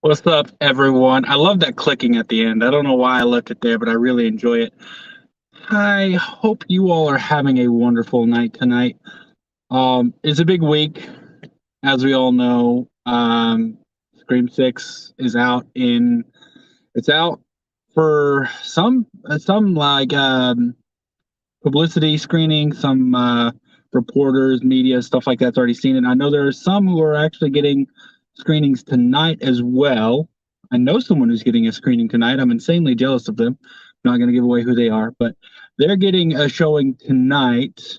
What's up, everyone? I love that clicking at the end. I don't know why I left it there, but I really enjoy it. I hope you all are having a wonderful night tonight. It's a big week, as we all know. Scream 6 is out in it's out for some like publicity screening, some reporters, media, stuff like that's already seen it. I know there are some who are actually getting screenings tonight as well. I know someone who's getting a screening tonight. I'm insanely jealous of them. I'm not going to give away who they are, but they're getting a showing tonight.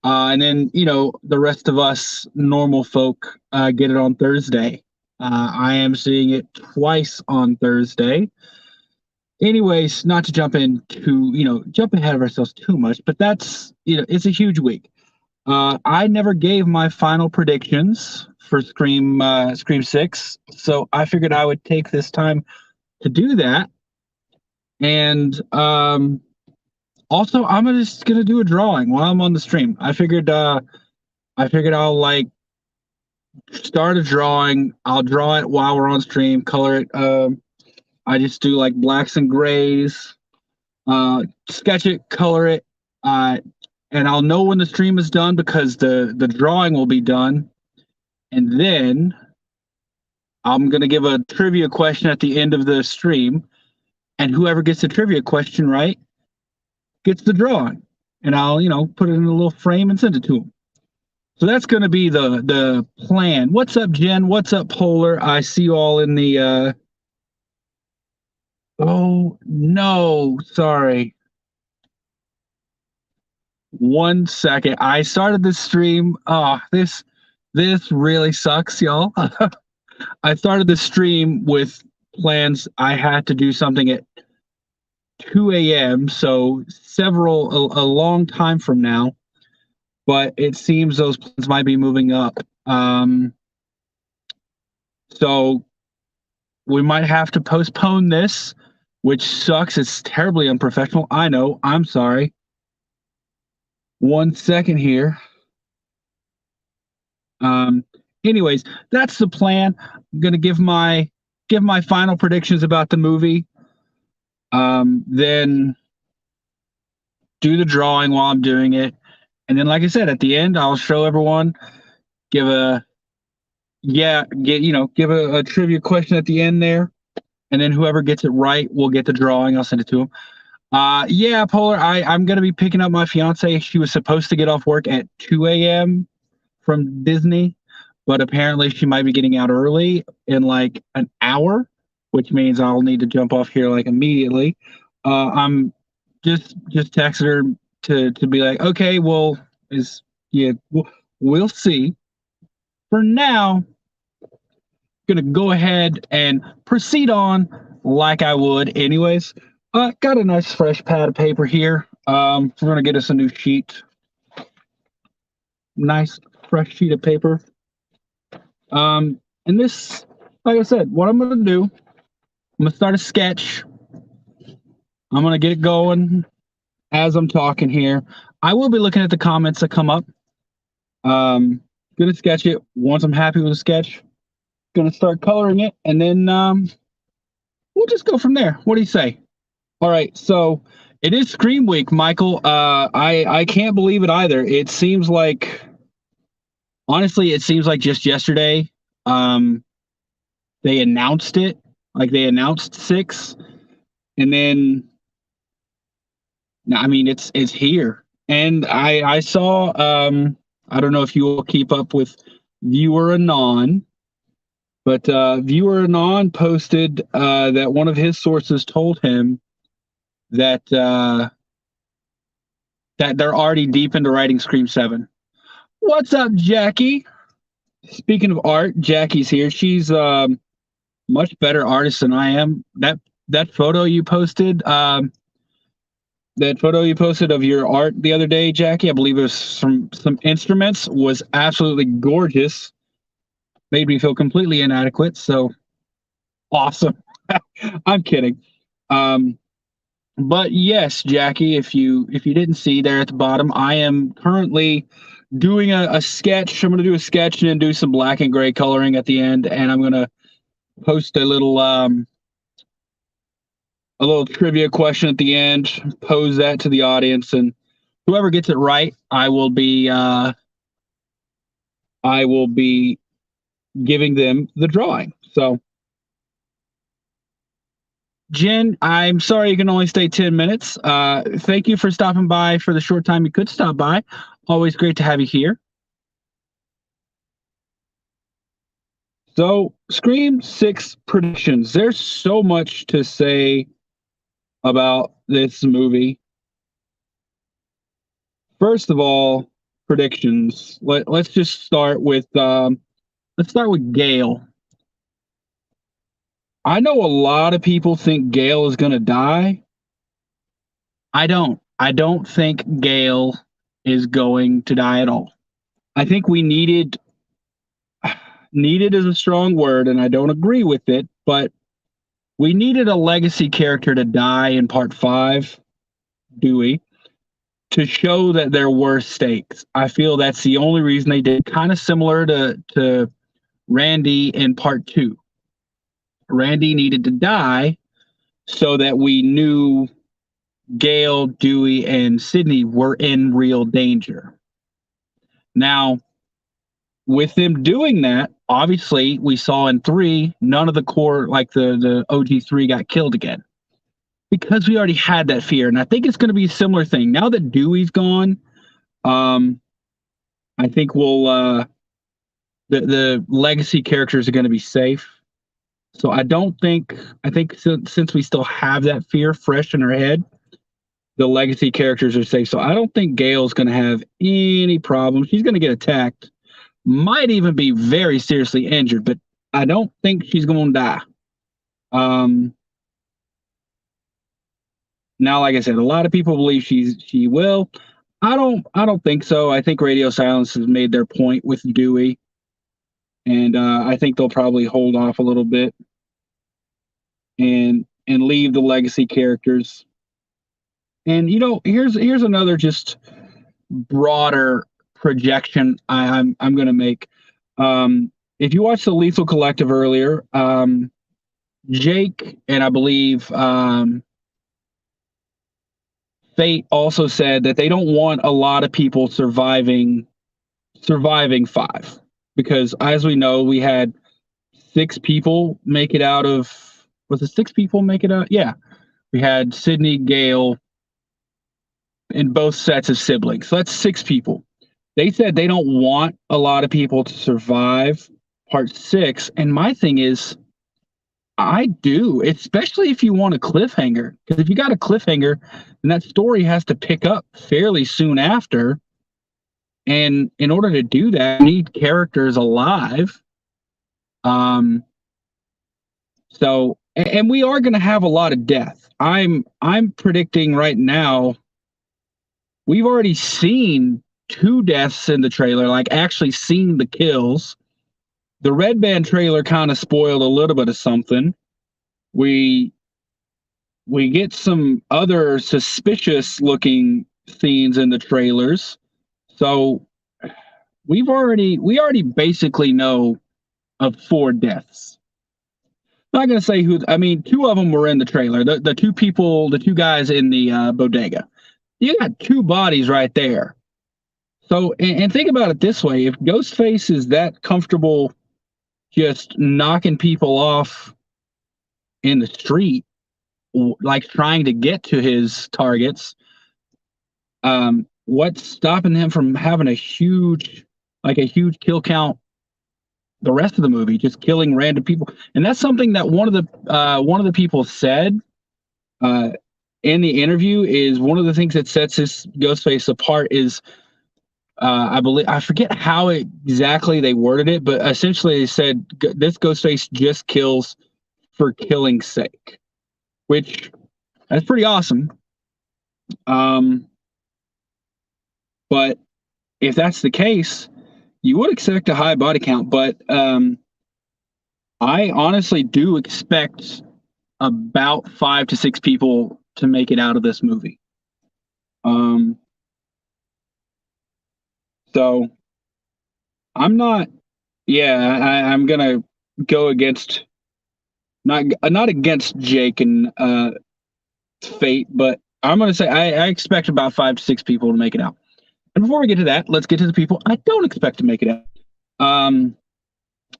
And then, the rest of us normal folk get it on Thursday. I am seeing it twice on Thursday. Anyways, not to jump ahead of ourselves too much, but that's, it's a huge week. I never gave my final predictions for Scream 6, so I figured I would take this time to do that. And also, I'm just gonna do a drawing while I'm on the stream. I figured I'll like start a drawing. I'll draw it while we're on stream, color it. I just do like blacks and grays, sketch it, color it, and I'll know when the stream is done because the drawing will be done. And then I'm going to give a trivia question at the end of the stream, and whoever gets the trivia question right gets the drawing. And I'll, put it in a little frame and send it to them. So that's going to be the plan. What's up, Jen? What's up, Polar? I see you all in the Oh, no, sorry. 1 second. I started this stream. Oh, this really sucks, y'all. I started the stream with plans. I had to do something at 2 a.m., so a long time from now. But it seems those plans might be moving up. So we might have to postpone this, which sucks. It's terribly unprofessional. I know. I'm sorry. 1 second here. Anyways, that's the plan. I'm gonna give my final predictions about the movie. Then do the drawing while I'm doing it, and then, like I said, at the end, I'll show everyone. Give a trivia question at the end there, and then whoever gets it right will get the drawing. I'll send it to them. Polar. I'm gonna be picking up my fiance. She was supposed to get off work at 2 a.m. from Disney, but apparently she might be getting out early in like an hour, which means I'll need to jump off here like immediately. I'm just texted her to be like, okay, well, we'll see. For now, gonna go ahead and proceed on like I would anyways. Got a nice fresh pad of paper here. We're gonna get us a new sheet. Nice fresh sheet of paper. And this, like I said, what I'm gonna do, I'm gonna start a sketch. I'm gonna get it going as I'm talking here. I will be looking at the comments that come up. Gonna sketch it. Once I'm happy with the sketch, gonna start coloring it, and then we'll just go from there. What do you say? All right, so it is Scream Week, Michael. I can't believe it either. It seems like, honestly, just yesterday. they announced it, like they announced 6, and then I mean it's here. And I saw I don't know if you will keep up with Viewer Anon, but Viewer Anon posted that one of his sources told him that that they're already deep into writing Scream 7. What's up, Jackie? Speaking of art, Jackie's here. She's much better artist than I am. That photo you posted, that photo you posted of your art the other day, Jackie, I believe it was from some instruments, was absolutely gorgeous. Made me feel completely inadequate. So awesome. I'm kidding. But yes, Jackie, if you didn't see there at the bottom, I am currently doing a sketch. I'm going to do a sketch and then do some black and gray coloring at the end, and I'm going to post a little trivia question at the end, pose that to the audience, and whoever gets it right, I will be giving them the drawing. So, Jen, I'm sorry you can only stay 10 minutes. Thank you for stopping by for the short time you could stop by. Always great to have you here. So, Scream 6 predictions. There's so much to say about this movie. First of all, predictions. Let's just start with Gail. I know a lot of people think Gail is going to die. I don't. I don't think Gail is going to die at all. I think we needed is a strong word, and I don't agree with it, but we needed a legacy character to die in part 5, Dewey, to show that there were stakes. I feel that's the only reason they did, kind of similar to Randy in part 2. Randy needed to die so that we knew Gail, Dewey, and Sydney were in real danger. Now, with them doing that, obviously, we saw in 3, none of the core, like the OG3, got killed again. Because we already had that fear. And I think it's going to be a similar thing. Now that Dewey's gone, I think the legacy characters are going to be safe. So I think since we still have that fear fresh in our head, the legacy characters are safe. So I don't think Gail's going to have any problem. She's going to get attacked, might even be very seriously injured, but I don't think she's going to die. Now, like I said, a lot of people believe she will. I don't think so. I think Radio Silence has made their point with Dewey, and I think they'll probably hold off a little bit and leave the legacy characters. And here's another just broader projection I'm going to make. If you watched the Lethal Collective earlier, Jake and I believe Fate also said that they don't want a lot of people surviving 5, because as we know, we had 6 people make it out of. Was it 6 people make it out? Yeah, we had Sydney, Gail, and both sets of siblings. So that's 6 people. They said they don't want a lot of people to survive part 6. And my thing is, I do, especially if you want a cliffhanger. Because if you got a cliffhanger, then that story has to pick up fairly soon after. And in order to do that, you need characters alive. So, and we are going to have a lot of death. I'm predicting right now. We've already seen 2 deaths in the trailer, like actually seen the kills. The Red Band trailer kind of spoiled a little bit of something. We get some other suspicious looking scenes in the trailers. So we already basically know of 4 deaths. I'm not going to say who. I mean, 2 of them were in the trailer. The 2 people, the 2 guys in the bodega. You got 2 bodies right there. So, and think about it this way: if Ghostface is that comfortable just knocking people off in the street, like trying to get to his targets. What's stopping him from having a huge kill count the rest of the movie, just killing random people? And that's something that one of the people said in the interview, is one of the things that sets this Ghostface apart is, I forget how exactly they worded it, but essentially they said this Ghostface just kills for killing's sake, which that's pretty awesome. But if that's the case, you would expect a high body count. But I honestly do expect about 5 to 6 people to make it out of this movie. So I'm not. Yeah, I'm gonna go against not against Jake and Fate, but I'm gonna say I expect about 5 to 6 people to make it out. And before we get to that, let's get to the people I don't expect to make it out.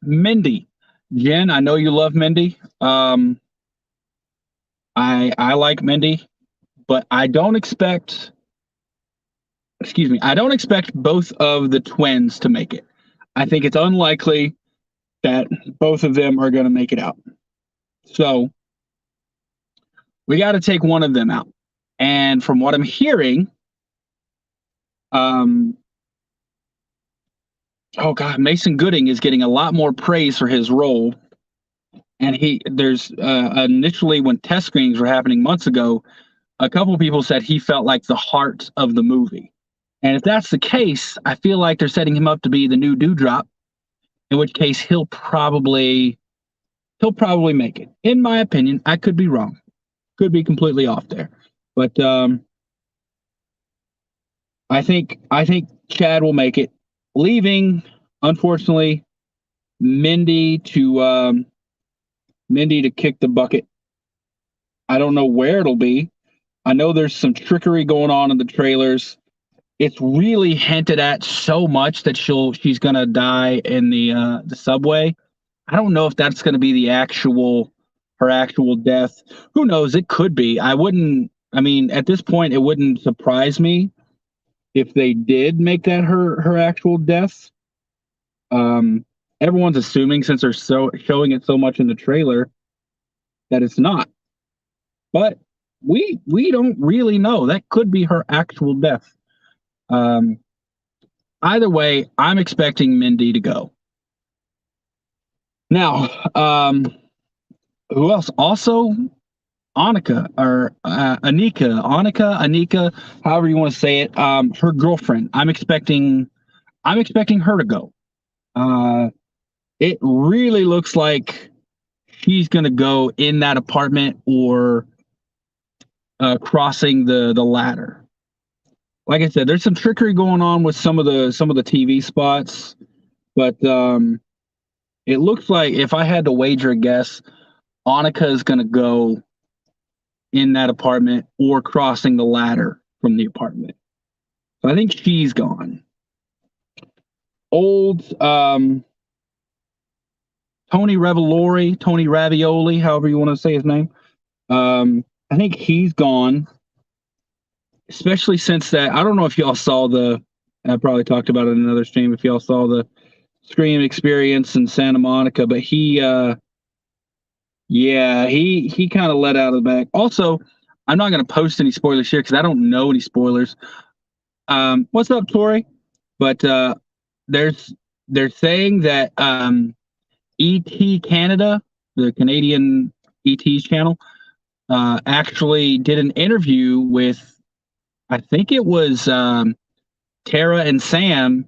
Mindy, Jen, I know you love Mindy. I like Mindy, but I don't expect. Excuse me, I don't expect both of the twins to make it. I think it's unlikely that both of them are going to make it out. So we got to take one of them out. And from what I'm hearing, oh God, Mason Gooding is getting a lot more praise for his role. And there's initially, when test screenings were happening months ago, a couple of people said he felt like the heart of the movie. And if that's the case, I feel like they're setting him up to be the new Dewdrop, in which case he'll probably make it. In my opinion, I could be wrong. Could be completely off there. But I think Chad will make it, leaving, unfortunately, Mindy to kick the bucket. I don't know where it'll be. I know there's some trickery going on in the trailers. It's really hinted at so much that she's gonna die in the subway. I don't know if that's gonna be her actual death. Who knows? It could be. I mean, at this point, it wouldn't surprise me if they did make that her actual death. Everyone's assuming, since they're showing it so much in the trailer, that it's not. But we don't really know. That could be her actual death. Either way, I'm expecting Mindy to go. Now, who else? Also, Anika, however you want to say it. Her girlfriend. I'm expecting her to go. It really looks like she's gonna go in that apartment or crossing the ladder. Like I said, there's some trickery going on with some of the TV spots, but it looks like, if I had to wager a guess, Anika is going to go in that apartment or crossing the ladder from the apartment. So I think she's gone. Old Tony Ravioli, however you want to say his name. I think he's gone. Especially since that, I don't know if y'all saw I probably talked about it in another stream, if y'all saw the Scream experience in Santa Monica, but he kind of let out of the bag. Also, I'm not going to post any spoilers here because I don't know any spoilers. What's up, Tori? But they're saying that ET Canada, the Canadian ET's channel, actually did an interview with, I think it was Tara and Sam,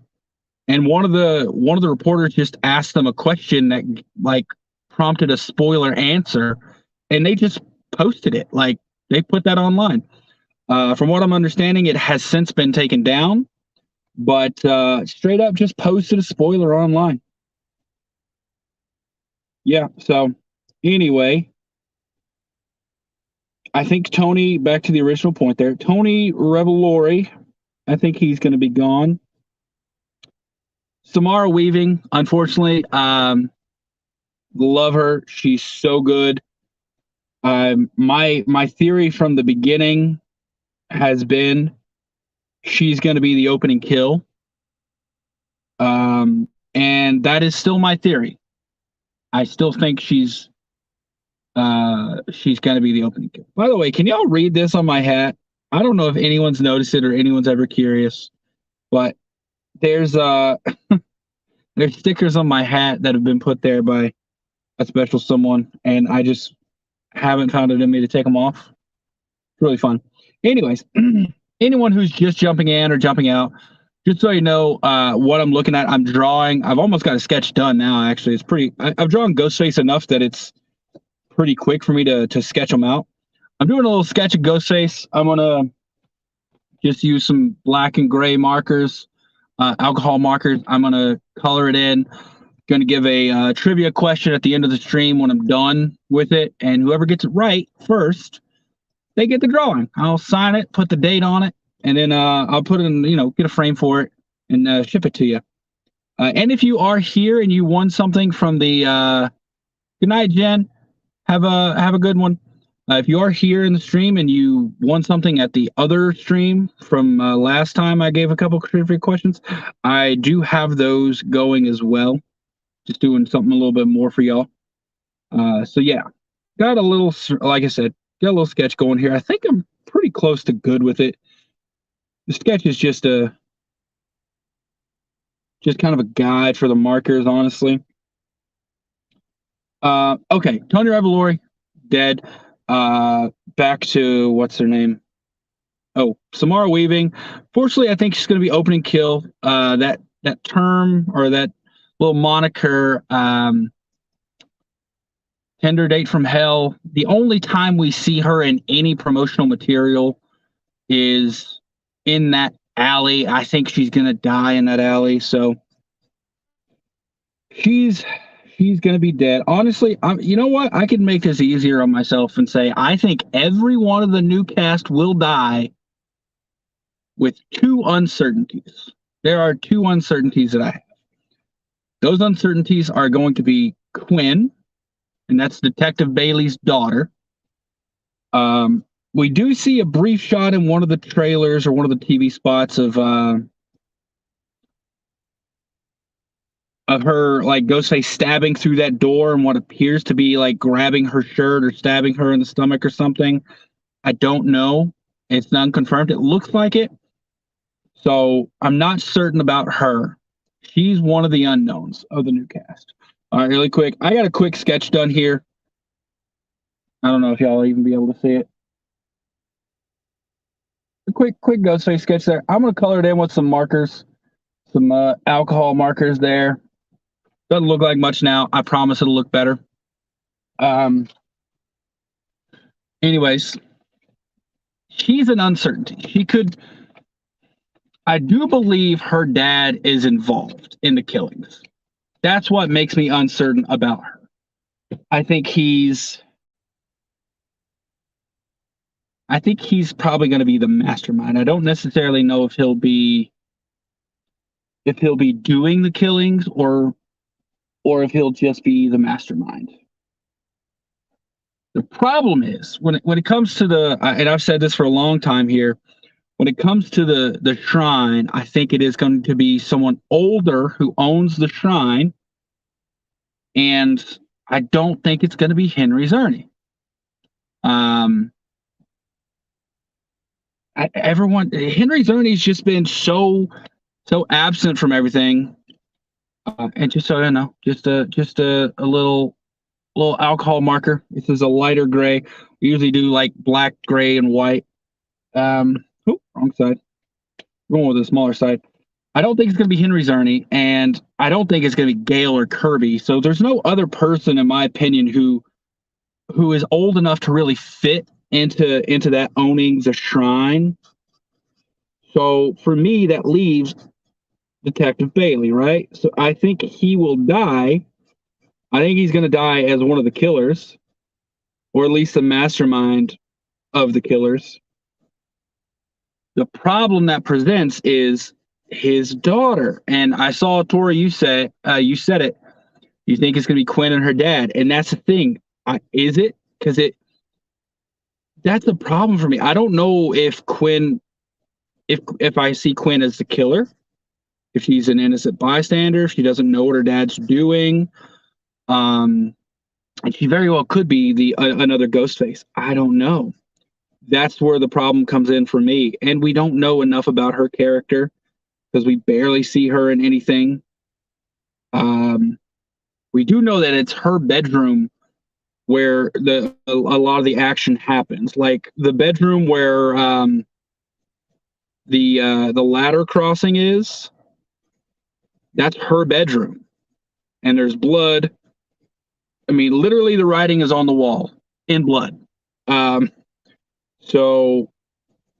and one of the reporters just asked them a question that like prompted a spoiler answer, and they just posted it. Like, they put that online. From what I'm understanding, it has since been taken down, but straight up just posted a spoiler online. Yeah. So anyway, I think Tony, back to the original point there, Tony Revolori, I think he's going to be gone. Samara Weaving, unfortunately, Love her. She's so good. My theory from the beginning has been she's going to be the opening kill. And that is still my theory. I still think she's going to be the opening kill. By the way, can y'all read this on my hat? I don't know if anyone's noticed it or anyone's ever curious, but there's there's stickers on my hat that have been put there by a special someone, and I just haven't found it in me to take them off. It's really fun. Anyways, anyone who's just jumping in or jumping out, just so you know what I'm looking at, I'm drawing. I've almost got a sketch done now, actually. It's pretty. I've drawn Ghostface enough that it's pretty quick for me to sketch them out. I'm doing a little sketch of Ghostface. I'm going to just use some black and gray markers, alcohol markers. I'm going to color it in. Going to give a trivia question at the end of the stream when I'm done with it. And whoever gets it right first, they get the drawing. I'll sign it, put the date on it, and then I'll put it in, get a frame for it and ship it to you. And if you are here and you won something from the good night, Jen. Have a good one. If you are here in the stream and you won something at the other stream from last time I gave a couple trivia questions, I do have those going as well. Just doing something a little bit more for y'all. So yeah, got a little, like I said, got a little sketch going here. I think I'm pretty close to good with it. The sketch is just kind of a guide for the markers, honestly. Okay, Tony Revolori, dead. Back to what's her name? Oh, Samara Weaving. Fortunately, I think she's going to be opening kill. That term or that little moniker, Tender Date from Hell. The only time we see her in any promotional material is in that alley. I think she's going to die in that alley. So she's going to be dead. Honestly, you know what? I could make this easier on myself and say I think every one of the new cast will die with two uncertainties. There are two uncertainties that I have. Those uncertainties are going to be Quinn, and that's Detective Bailey's daughter. We do see a brief shot in one of the trailers or one of the TV spots of her, like, Ghostface stabbing through that door and what appears to be like grabbing her shirt or stabbing her in the stomach or something. I don't know. It's unconfirmed. It looks like it. So I'm not certain about her. She's one of the unknowns of the new cast. All right, really quick. I got a quick sketch done here. I don't know if y'all will even be able to see it. A quick Ghostface sketch there. I'm going to color it in with some markers, some alcohol markers there. Doesn't look like much now. I promise it'll look better. Anyways, she's an uncertainty. I do believe her dad is involved in the killings. That's what makes me uncertain about her. I think he's probably going to be the mastermind. I don't necessarily know if he'll be doing the killings or if he'll just be the mastermind. The problem is when it comes to and I've said this for a long time here, when it comes to the shrine, I think it is going to be someone older who owns the shrine, and I don't think it's going to be Henry Czerny. Henry Czerny's just been so absent from everything, and just so you know, just a little alcohol marker. This is a lighter gray. We usually do like black, gray, and white. Wrong side. Going with the smaller side. I don't think it's going to be Henry Czerny, and I don't think it's going to be Gale or Kirby. So there's no other person, in my opinion, who is old enough to really fit into that owning the shrine. So for me, that leaves Detective Bailey, right? So I think he will die. I think he's going to die as one of the killers, or at least the mastermind of the killers. The problem that presents is his daughter. And I saw, Tori, you said it. You think it's going to be Quinn and her dad, and that's the thing. Is it? Because that's the problem for me. I don't know if Quinn, if I see Quinn as the killer, if she's an innocent bystander, if she doesn't know what her dad's doing, and she very well could be the another Ghostface. I don't know. That's where the problem comes in for me, and we don't know enough about her character because we barely see her in anything. We do know that it's her bedroom where a lot of the action happens, like the bedroom where the ladder crossing is. That's her bedroom, and there's blood. I mean, literally, the writing is on the wall in blood. So,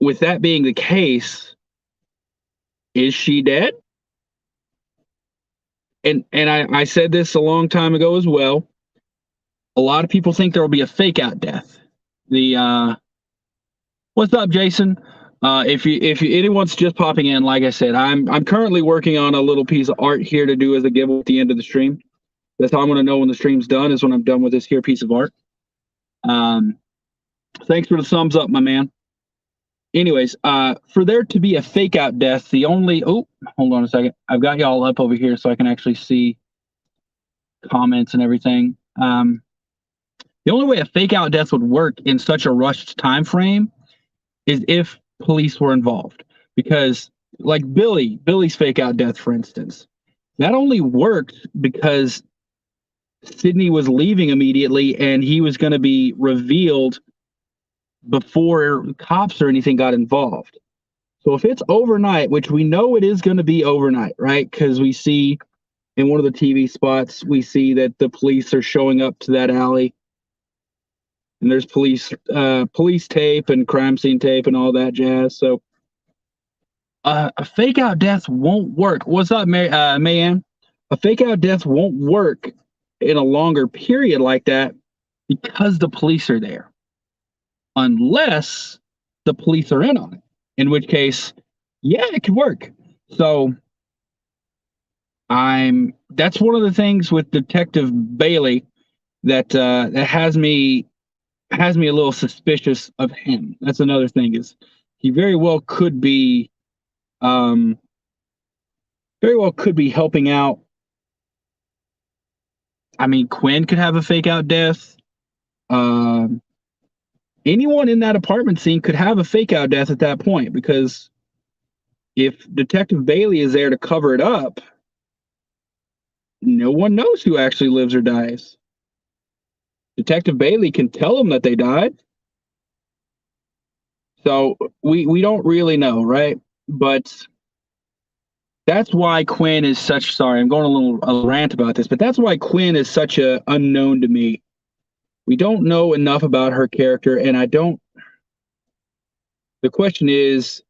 with that being the case, is she dead? And I said this a long time ago as well. A lot of people think there will be a fake out death. What's up, Jason? If anyone's just popping in, like I said, I'm currently working on a little piece of art here to do as a giveaway at the end of the stream. That's how I'm going to know when the stream's done, is when I'm done with this here piece of art. Thanks for the thumbs up, my man. Anyways, for there to be a fake out death, the only hold on a second. I've got y'all up over here so I can actually see comments and everything. The only way a fake out death would work in such a rushed time frame is if police were involved. Because like Billy's fake out death, for instance, that only worked because Sydney was leaving immediately and he was going to be revealed before cops or anything got involved. So if it's overnight, which we know it is going to be overnight, right? Because we see in one of the TV spots, we see that the police are showing up to that alley. And there's police tape and crime scene tape and all that jazz. So a fake out death won't work. What's up, Mayan? A fake out death won't work in a longer period like that because the police are there. Unless the police are in on it. In which case, yeah, it could work. So that's one of the things with Detective Bailey that has me a little suspicious of him. That's another thing, is he very well could be helping out. I mean, Quinn could have a fake out death. Anyone in that apartment scene could have a fake out death at that point, because if Detective Bailey is there to cover it up, no one knows who actually lives or dies. Detective Bailey can tell them that they died. So we don't really know, right? But that's why Quinn is such, sorry, I'm going a little rant about this, but that's why Quinn is such a unknown to me. We don't know enough about her character, and the question is,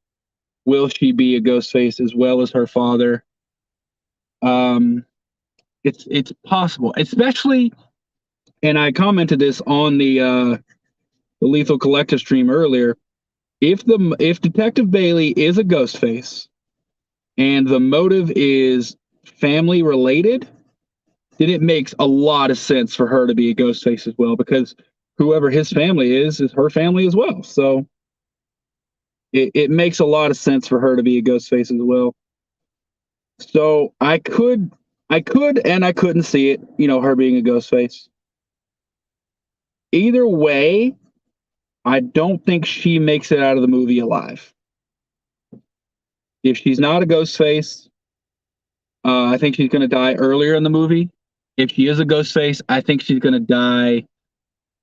will she be a Ghostface as well as her father? It's possible, especially, and I commented this on the Lethal Collective stream earlier. If Detective Bailey is a Ghostface and the motive is family related, then it makes a lot of sense for her to be a Ghostface as well, because whoever his family is her family as well. So it makes a lot of sense for her to be a Ghostface as well. So I could and I couldn't see it, her being a Ghostface. Either way, I don't think she makes it out of the movie alive. If she's not a Ghostface, I think she's going to die earlier in the movie. If she is a Ghostface, I think she's going to die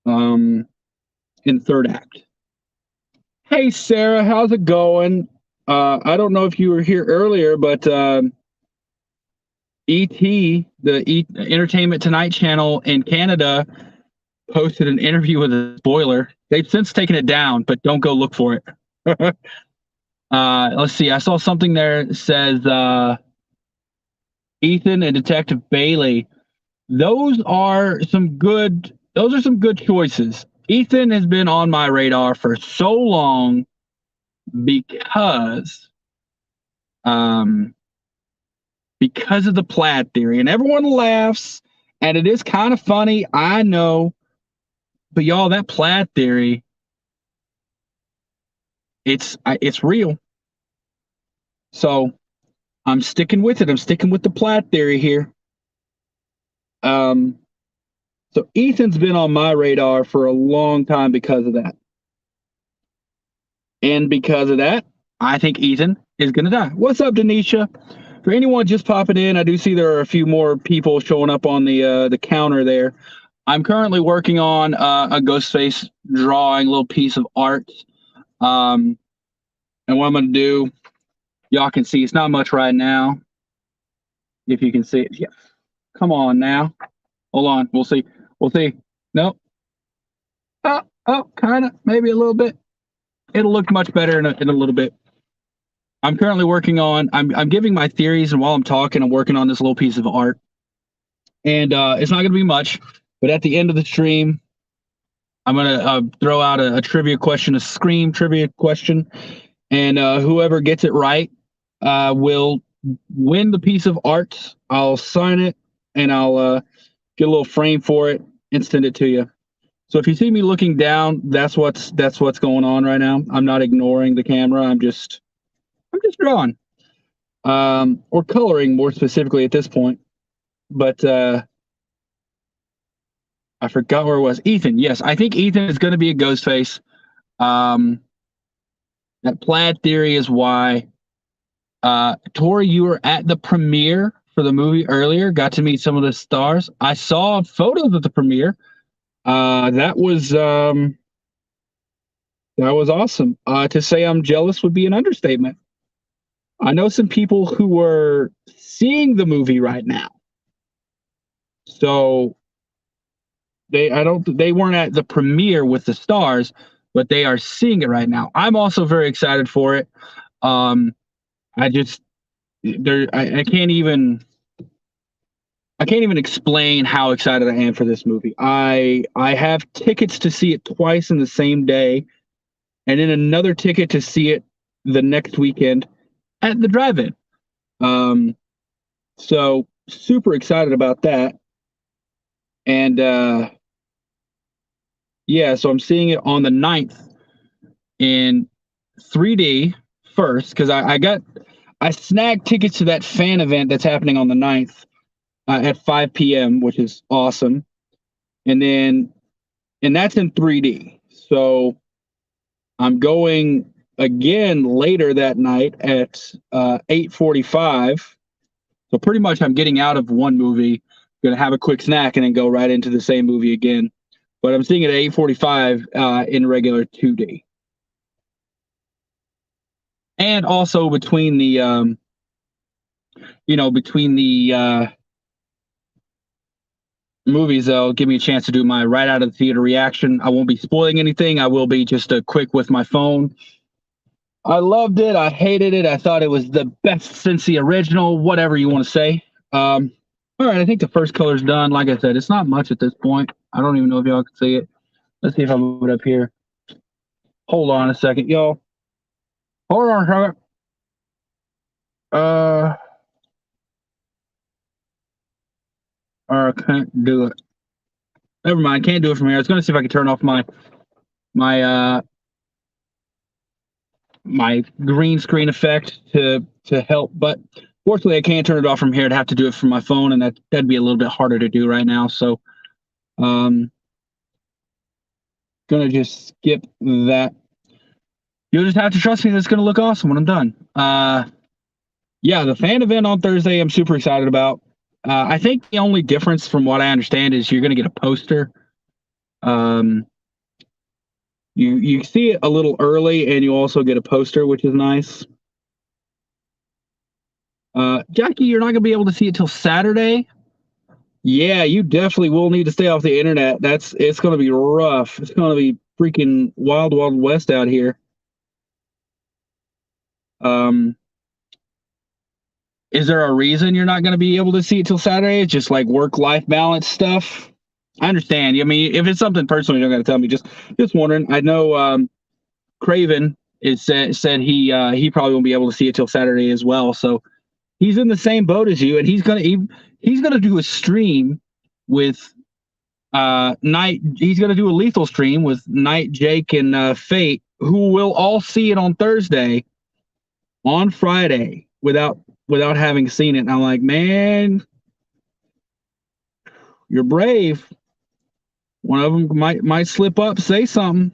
in third act. Hey, Sarah, how's it going? I don't know if you were here earlier, but E.T., the Entertainment Tonight channel in Canada, posted an interview with a spoiler. They've since taken it down, but don't go look for it. Let's see. I saw something there that says Ethan and Detective Bailey. Those are some good choices. Ethan has been on my radar for so long because of the plaid theory, and everyone laughs And it is kind of funny, I know, but y'all, that plaid theory, it's real. So I'm sticking with it. I'm sticking with the plaid theory here. Um, so Ethan's been on my radar for a long time because of that. And because of that, I think Ethan is going to die. What's up, Denisha? For anyone just popping in, I do see there are a few more people showing up on the counter there. I'm currently working on a Ghostface drawing, little piece of art. And what I'm going to do, y'all can see, it's not much right now. If you can see it. Yeah. Come on now. Hold on. We'll see. We'll see. Nope. Oh, kind of. Maybe a little bit. It'll look much better in a little bit. I'm currently working on, I'm giving my theories, and while I'm talking, I'm working on this little piece of art. And it's not going to be much, but at the end of the stream, I'm going to throw out a trivia question, a Scream trivia question. And whoever gets it right will win the piece of art. I'll sign it, and I'll get a little frame for it and send it to you. So if you see me looking down, that's what's going on right now. I'm not ignoring the camera. I'm just drawing, or coloring more specifically at this point. But I forgot where it was. Ethan, yes, I think Ethan is going to be a Ghostface. That plaid theory is why. Tori, you were at the premiere for the movie earlier. Got to meet some of the stars. I saw photos of the premiere. That was awesome. To say I'm jealous would be an understatement. I know some people who were seeing the movie right now. So they weren't at the premiere with the stars, but they are seeing it right now. I'm also very excited for it. I can't even explain how excited I am for this movie. I have tickets to see it twice in the same day, and then another ticket to see it the next weekend at the drive-in. So super excited about that. And yeah, so I'm seeing it on the 9th in 3D first, because I snagged tickets to that fan event that's happening on the 9th at 5 p.m., which is awesome. And that's in 3D. So I'm going again later that night at 8:45. So pretty much I'm getting out of one movie, going to have a quick snack, and then go right into the same movie again. But I'm seeing it at 8:45 in regular 2D. And also between the movies, they'll give me a chance to do my right out of the theater reaction. I won't be spoiling anything. I will be just a quick with my phone. I loved it. I hated it. I thought it was the best since the original, whatever you want to say. All right, I think the first color's done. Like I said, it's not much at this point. I don't even know if y'all can see it. Let's see if I move it up here. Hold on a second, y'all. Hold on a second. I can't do it. Never mind, can't do it from here. I was going to see if I could turn off my green screen effect to help, but fortunately I can't turn it off from here. I'd have to do it from my phone, and that'd be a little bit harder to do right now. So gonna just skip that. You'll just have to trust me that it's gonna look awesome when I'm done. Yeah, the fan event on Thursday I'm super excited about. I think the only difference from what I understand is you're gonna get a poster. You see it a little early, and you also get a poster, which is nice. Jackie, you're not gonna be able to see it till Saturday. Yeah, you definitely will need to stay off the internet. It's gonna be rough. It's gonna be freaking wild, wild west out here. Is there a reason you're not gonna be able to see it till Saturday? It's just like work-life balance stuff. I understand. I mean, if it's something personal, you're not gonna tell me. Just wondering. I know Craven said he probably won't be able to see it till Saturday as well. So he's in the same boat as you, and he's gonna do a stream with Night. He's going to do a lethal stream with Night, Jake, and Fate, who will all see it on Thursday, on Friday, without having seen it. And I'm like, man, you're brave. One of them might slip up, say something.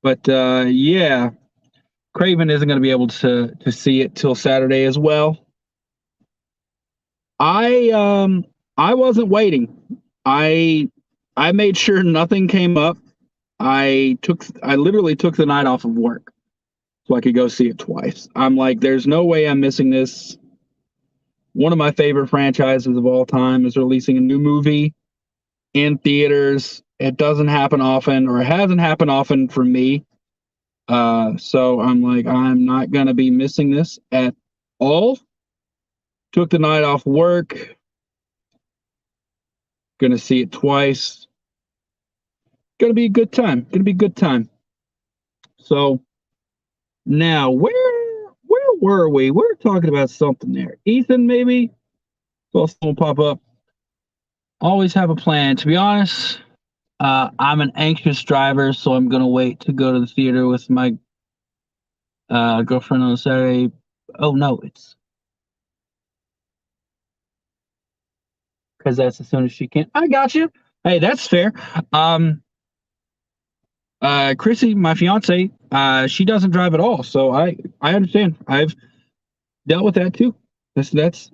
But yeah, Craven isn't going to be able to see it till Saturday as well. I wasn't waiting. I made sure nothing came up. I literally took the night off of work so I could go see it twice. I'm like, there's no way I'm missing this. One of my favorite franchises of all time is releasing a new movie in theaters. It doesn't happen often, or it hasn't happened often for me. So I'm like, I'm not going to be missing this at all. Took the night off work. Going to see it twice. Going to be a good time. So now, where were we? We're talking about something there. Ethan, maybe? Saw someone pop up. Always have a plan. To be honest, I'm an anxious driver, so I'm going to wait to go to the theater with my girlfriend on Saturday. Oh, no, it's because that's as soon as she can. I got you. Hey, that's fair. Chrissy, my fiance, she doesn't drive at all, so I understand. I've dealt with that too. That's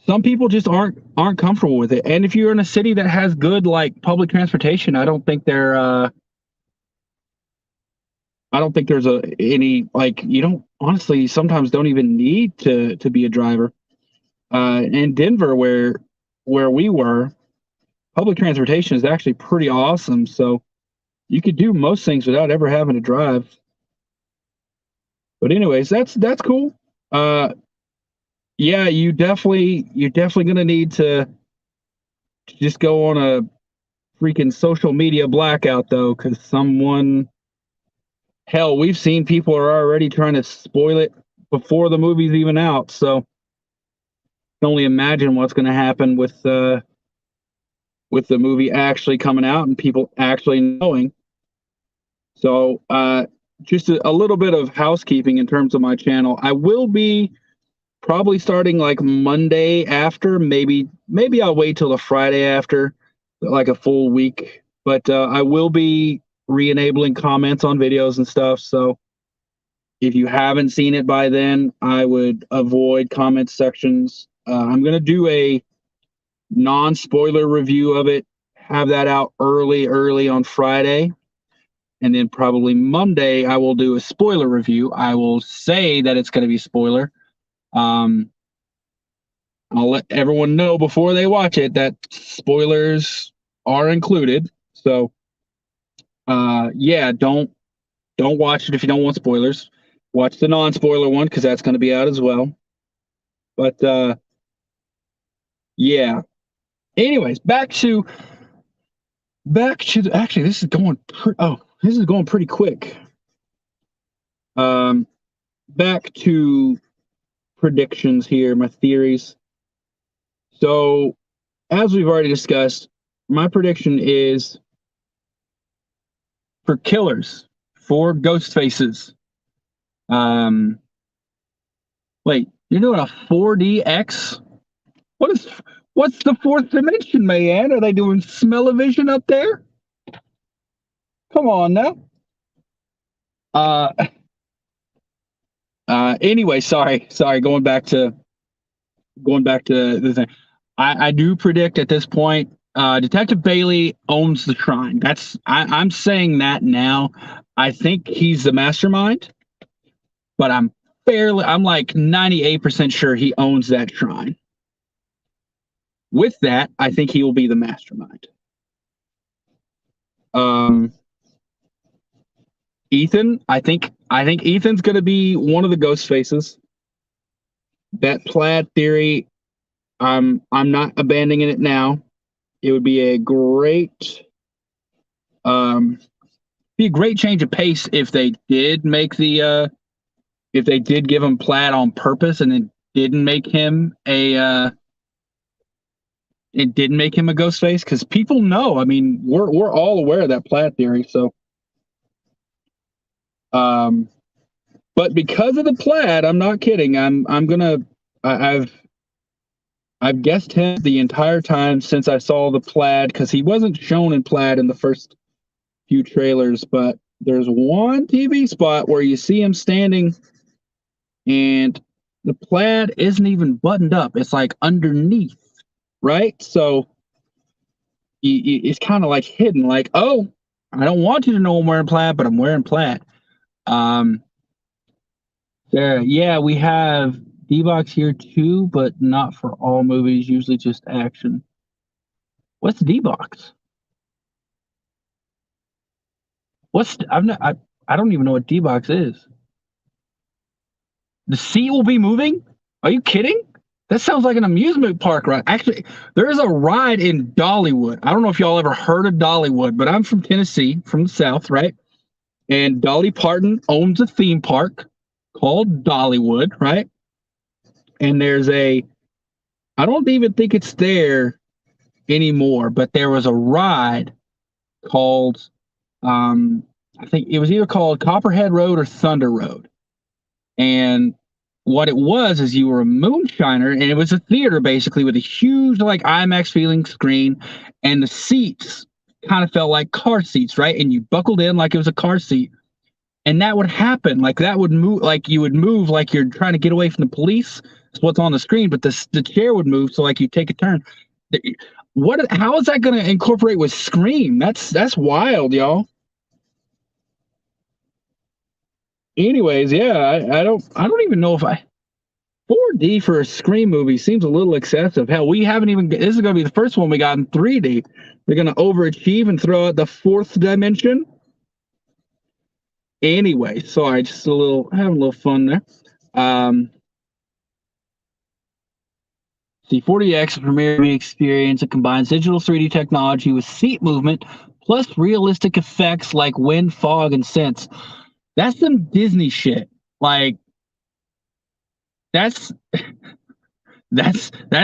some people just aren't comfortable with it. And if you're in a city that has good like public transportation, I don't think there's any like you don't honestly sometimes don't even need to be a driver. In Denver where we were, public transportation is actually pretty awesome, so you could do most things without ever having to drive. But anyways, that's cool. Yeah, you're definitely gonna need to just go on a freaking social media blackout though, because hell, we've seen people are already trying to spoil it before the movie's even out. So can only imagine what's gonna happen with the movie actually coming out and people actually knowing. So just a little bit of housekeeping in terms of my channel. I will be probably starting like Monday after, maybe I'll wait till the Friday after, like a full week. But I will be re-enabling comments on videos and stuff. So if you haven't seen it by then, I would avoid comment sections. I'm going to do a non-spoiler review of it, have that out early on Friday. And then probably Monday, I will do a spoiler review. I will say that it's going to be spoiler. I'll let everyone know before they watch it that spoilers are included. So, yeah, don't watch it if you don't want spoilers. Watch the non-spoiler one because that's going to be out as well. But yeah. Anyways, back to actually this is going pretty quick. Back to predictions here, my theories. So, as we've already discussed, my prediction is for killers, for Ghostfaces. Wait, you're doing a 4DX? What's the fourth dimension, man? Are they doing smell-o-vision up there? Come on now. Anyway, sorry. Going back to the thing. I do predict at this point, Detective Bailey owns the shrine. I'm saying that now. I think he's the mastermind, but I'm like 98% sure he owns that shrine. With that, I think he will be the mastermind. Ethan, I think Ethan's going to be one of the ghost faces. That plaid theory, I'm not abandoning it now. It would be a great change of pace if they did make if they did give him plaid on purpose and then didn't make him a it didn't make him a Ghostface? Because people know. I mean, we're all aware of that plaid theory. So, but because of the plaid, I'm not kidding. I've guessed him the entire time since I saw the plaid, because he wasn't shown in plaid in the first few trailers, but there's one TV spot where you see him standing and the plaid isn't even buttoned up. It's like underneath, right? So it's kind of like hidden, like, oh, I don't want you to know I'm wearing plaid, but I'm wearing plaid. Yeah, we have D-Box here too, but not for all movies, usually just action. What's D-Box? I don't even know what D-Box is. The seat will be moving? Are you kidding? That sounds like an amusement park ride. Actually, there's a ride in Dollywood. I don't know if y'all ever heard of Dollywood, but I'm from Tennessee, from the South, right? And Dolly Parton owns a theme park called Dollywood, right? And I don't even think it's there anymore, but there was a ride called, I think it was either called Copperhead Road or Thunder Road. And what it was is you were a moonshiner, and it was a theater basically with a huge like IMAX feeling screen, and the seats kind of felt like car seats, right? And you buckled in like it was a car seat, and that would happen, like that would move, like you would move like you're trying to get away from the police. It's what's on the screen, but the chair would move, so like you take a turn. How is that going to incorporate with Scream? That's wild, y'all. Anyways, yeah, I don't even know if 4D for a Scream movie seems a little excessive. Hell, we haven't even. This is going to be the first one we got in 3D. They're going to overachieve and throw out the fourth dimension. Anyway, sorry, just having a little fun there. See, 4DX premiere experience. It combines digital 3D technology with seat movement, plus realistic effects like wind, fog, and scents. That's some Disney shit. Like, that's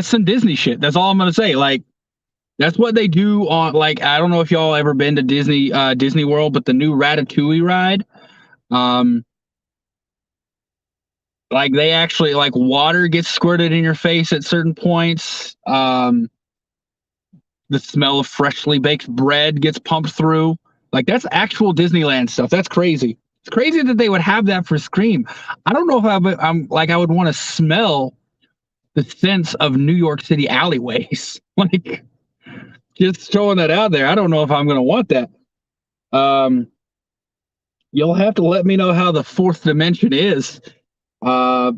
some Disney shit. That's all I'm gonna say. Like, that's what they do on, like, I don't know if y'all ever been to Disney World, but the new Ratatouille ride, like they actually, like, water gets squirted in your face at certain points. The smell of freshly baked bread gets pumped through. Like, that's actual Disneyland stuff. That's crazy. It's crazy that they would have that for Scream. I don't know if I would want to smell the sense of New York City alleyways. Like, just throwing that out there. I don't know if I'm going to want that. You'll have to let me know how the fourth dimension is. For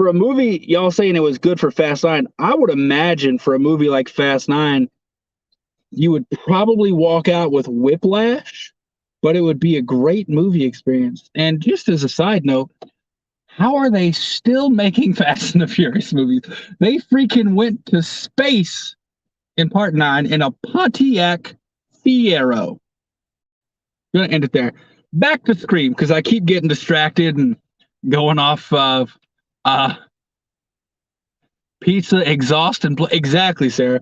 a movie, y'all saying it was good for Fast 9, I would imagine for a movie like Fast 9, you would probably walk out with whiplash, but it would be a great movie experience. And just as a side note, how are they still making Fast and the Furious movies? They freaking went to space in Part 9 in a Pontiac Fiero. Gonna end it there. Back to Scream, because I keep getting distracted and going off of pizza exhaust and exactly, Sarah.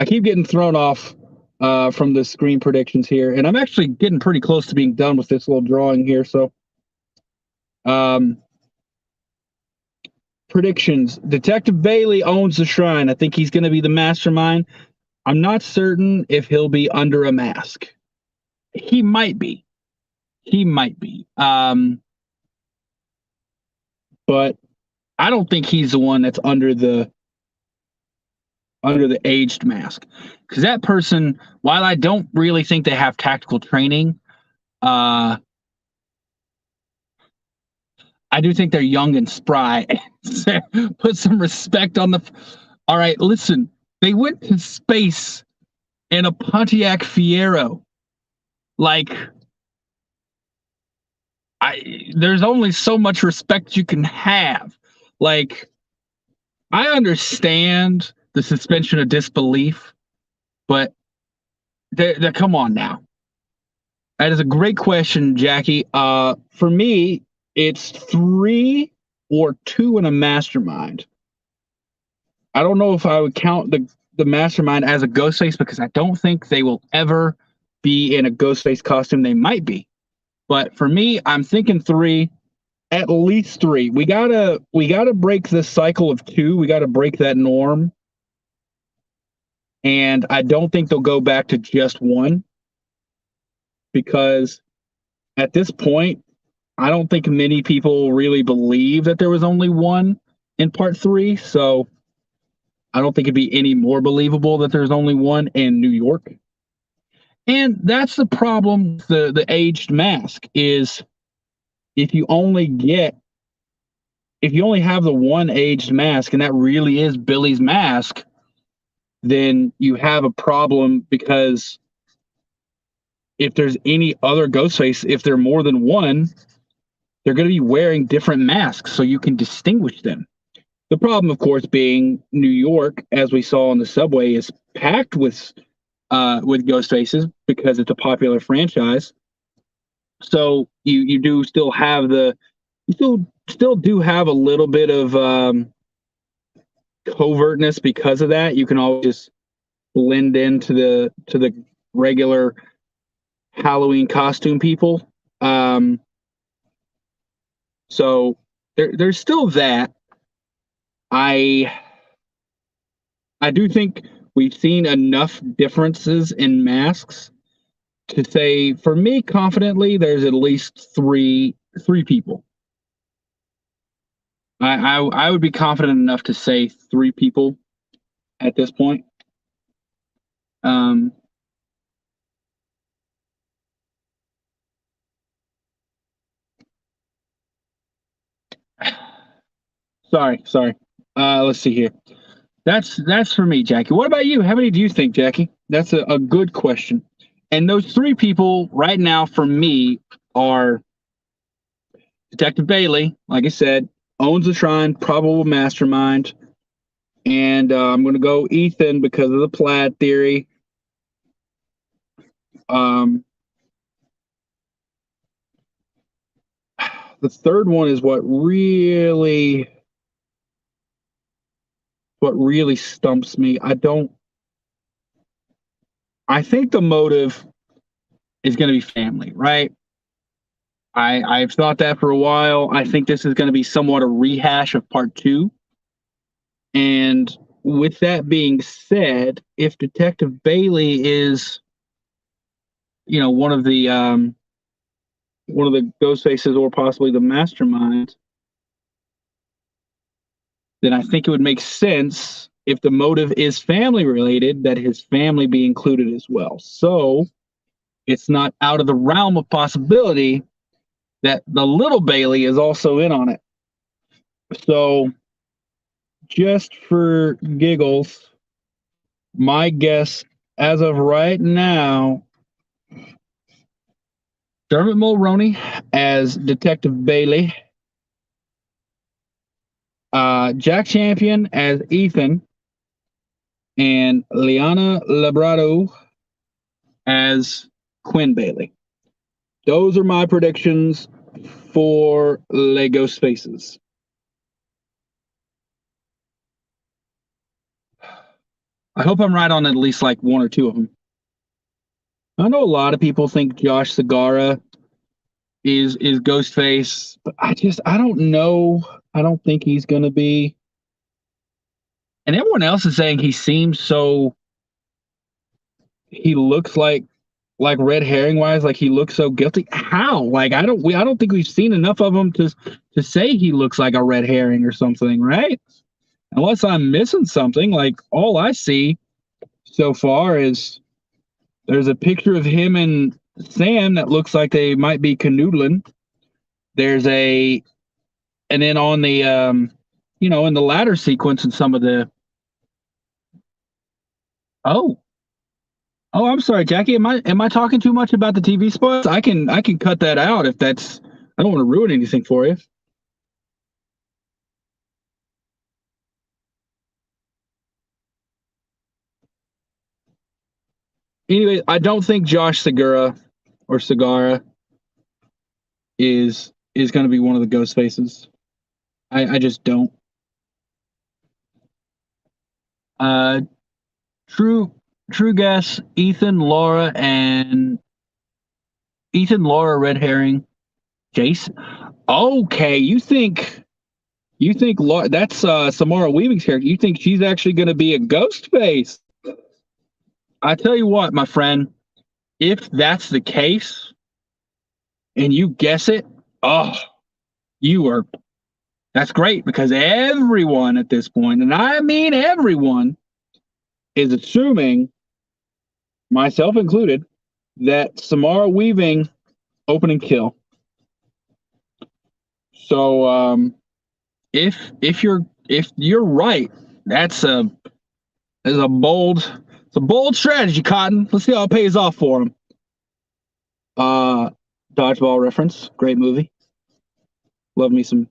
I keep getting thrown off from the Scream predictions here, and I'm actually getting pretty close to being done with this little drawing here. So, predictions: Detective Bailey owns the shrine. I think he's going to be the mastermind. I'm not certain if he'll be under a mask. He might be. But I don't think he's the one that's under the aged mask, because that person, while I don't really think they have tactical training, I do think they're young and spry. Put some respect on the. All right, listen. They went to space in a Pontiac Fiero. Like, there's only so much respect you can have. Like, I understand the suspension of disbelief, but come on now. That is a great question, Jackie. For me, it's 3 or 2 in a mastermind. I don't know if I would count the mastermind as a Ghostface because I don't think they will ever be in a Ghostface costume. They might be, but for me, I'm thinking three, at least three. We gotta break this cycle of two. We gotta break that norm, and I don't think they'll go back to just one because at this point, I don't think many people really believe that there was only one in part three. So I don't think it'd be any more believable that there's only one in New York. And that's the problem with the aged mask is if you only get if you only have the one aged mask and that really is Billy's mask, then you have a problem because if there's any other Ghostface, if they're more than one, they're going to be wearing different masks so you can distinguish them. The problem, of course, being New York, as we saw on the subway, is packed with ghost faces because it's a popular franchise. So you do still have still do have a little bit of covertness because of that. You can always just blend into the regular Halloween costume people. So there's still that. I do think we've seen enough differences in masks to say, for me, confidently, there's at least three people. I would be confident enough to say three people at this point. Um, sorry. Let's see here. That's for me, Jackie. What about you? How many do you think, Jackie? That's a good question. And those three people right now for me are Detective Bailey, like I said, owns the shrine, probable mastermind. And I'm going to go Ethan because of the plaid theory. The third one is what really stumps me. I think the motive is going to be family, right? I've thought that for a while. I think this is going to be somewhat a rehash of part two. And with that being said, if Detective Bailey is, one of the ghost faces or possibly the mastermind, then I think it would make sense if the motive is family related that his family be included as well. So it's not out of the realm of possibility that the little Bailey is also in on it. So just for giggles, my guess as of right now, Dermot Mulroney as Detective Bailey, Jack Champion as Ethan, and Liana Labrado as Quinn Bailey. Those are my predictions for Lego Spaces. I hope I'm right on at least like one or two of them. I know a lot of people think Josh Segarra is Ghostface, but I don't know. I don't think he's gonna be. And everyone else is saying he seems so. He looks like red herring wise, like he looks so guilty. How? Like I don't think we've seen enough of him to say he looks like a red herring or something, right? Unless I'm missing something. Like all I see so far is there's a picture of him and Sam that looks like they might be canoodling. And then on the in the ladder sequence and some of the oh I'm sorry, Jackie. Am I talking too much about the TV spots? I can cut that out if that's. I don't want to ruin anything for you. Anyway, I don't think Josh Segura is going to be one of the ghost faces. I just don't. Uh, True, true guess. Ethan, Laura, red herring, Jason. Okay, you think Laura, that's Samara Weaving's character. You think she's actually going to be a Ghostface? I tell you what, my friend, if that's the case and you guess it, oh, you are that's great because everyone at this point, and I mean everyone, is assuming, myself included, that Samara Weaving opening kill. So if you're right, that's a bold strategy, Cotton. Let's see how it pays off for him. Dodgeball reference, great movie. Love me some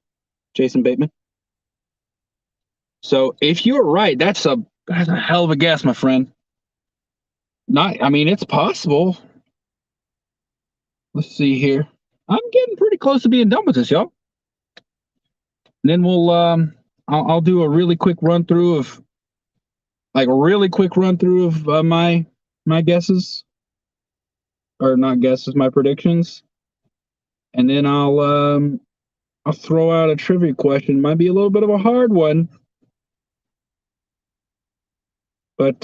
Jason Bateman. So if you're right, that's a hell of a guess, my friend. I mean, it's possible. Let's see here. I'm getting pretty close to being done with this, y'all. And then I'll do a really quick run through of my guesses, or not guesses, my predictions, and then I'll throw out a trivia question. Might be a little bit of a hard one, but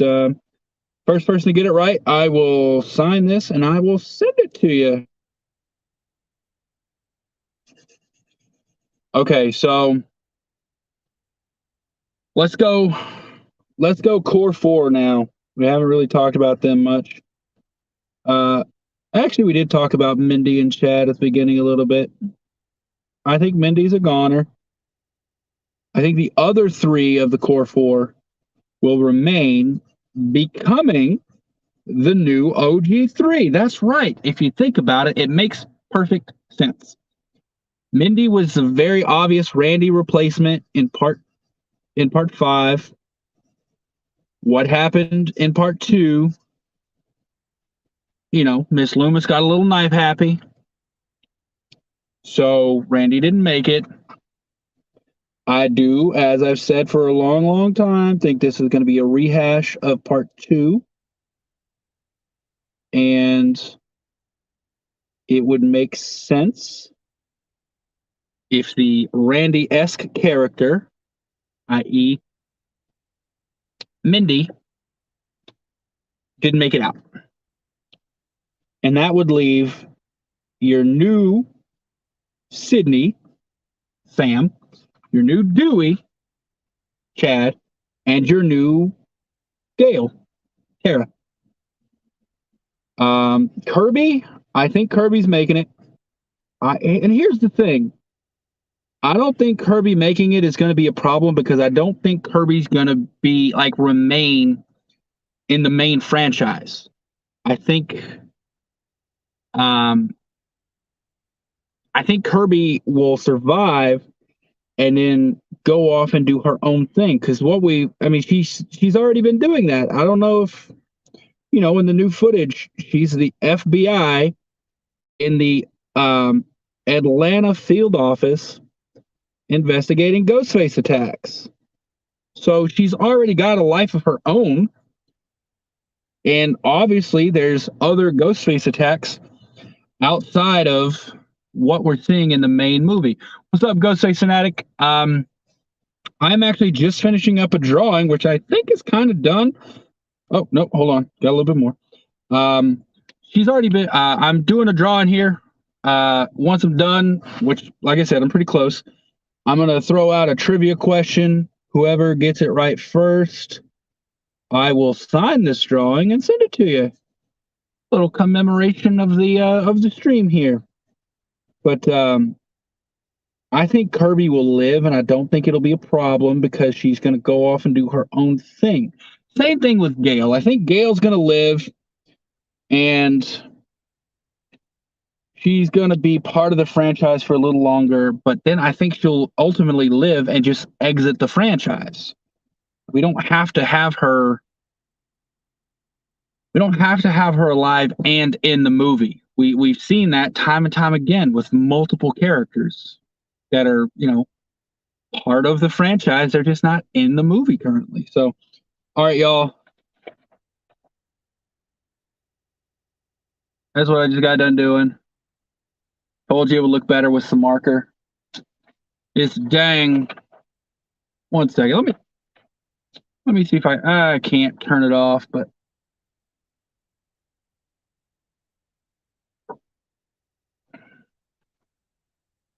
first person to get it right, I will sign this and I will send it to you. Okay, so let's go core four now. We haven't really talked about them much. Actually, we did talk about Mindy and Chad at the beginning a little bit. I think Mindy's a goner. I think the other three of the core four will remain, becoming the new OG3. That's right. If you think about it, it makes perfect sense. Mindy was the very obvious Randy replacement in part 5. What happened in part 2? Miss Loomis got a little knife happy. So Randy didn't make it. I do, as I've said for a long, long time, think this is going to be a rehash of part 2. And it would make sense if the Randy-esque character, i.e. Mindy, didn't make it out. And that would leave your new Sydney, Sam, your new Dewey, Chad, and your new Gail, Tara. Kirby, I think Kirby's making it. And here's the thing. I don't think Kirby making it is going to be a problem because I don't think Kirby's going to be remain in the main franchise. I think Kirby will survive and then go off and do her own thing because she's already been doing that. I don't know if in the new footage she's the FBI in the Atlanta field office investigating Ghostface attacks. So she's already got a life of her own. And obviously there's other Ghostface attacks outside of what we're seeing in the main movie. What's up, Ghostface Fanatic? I'm actually just finishing up a drawing, which I think is kind of done. Oh, no, hold on. Got a little bit more. She's already been, I'm doing a drawing here. Once I'm done, which, like I said, I'm pretty close, I'm going to throw out a trivia question. Whoever gets it right first, I will sign this drawing and send it to you. A little commemoration of the stream here. But I think Kirby will live, and I don't think it'll be a problem because she's going to go off and do her own thing. Same thing with Gail. I think Gail's going to live, and she's going to be part of the franchise for a little longer, but then I think she'll ultimately live and just exit the franchise. We don't have to have her alive and in the movie. We've seen that time and time again with multiple characters that are, part of the franchise. They're just not in the movie currently. So, all right, y'all. That's what I just got done doing. Told you it would look better with some marker. It's dang. One second. Let me see if I can't turn it off, but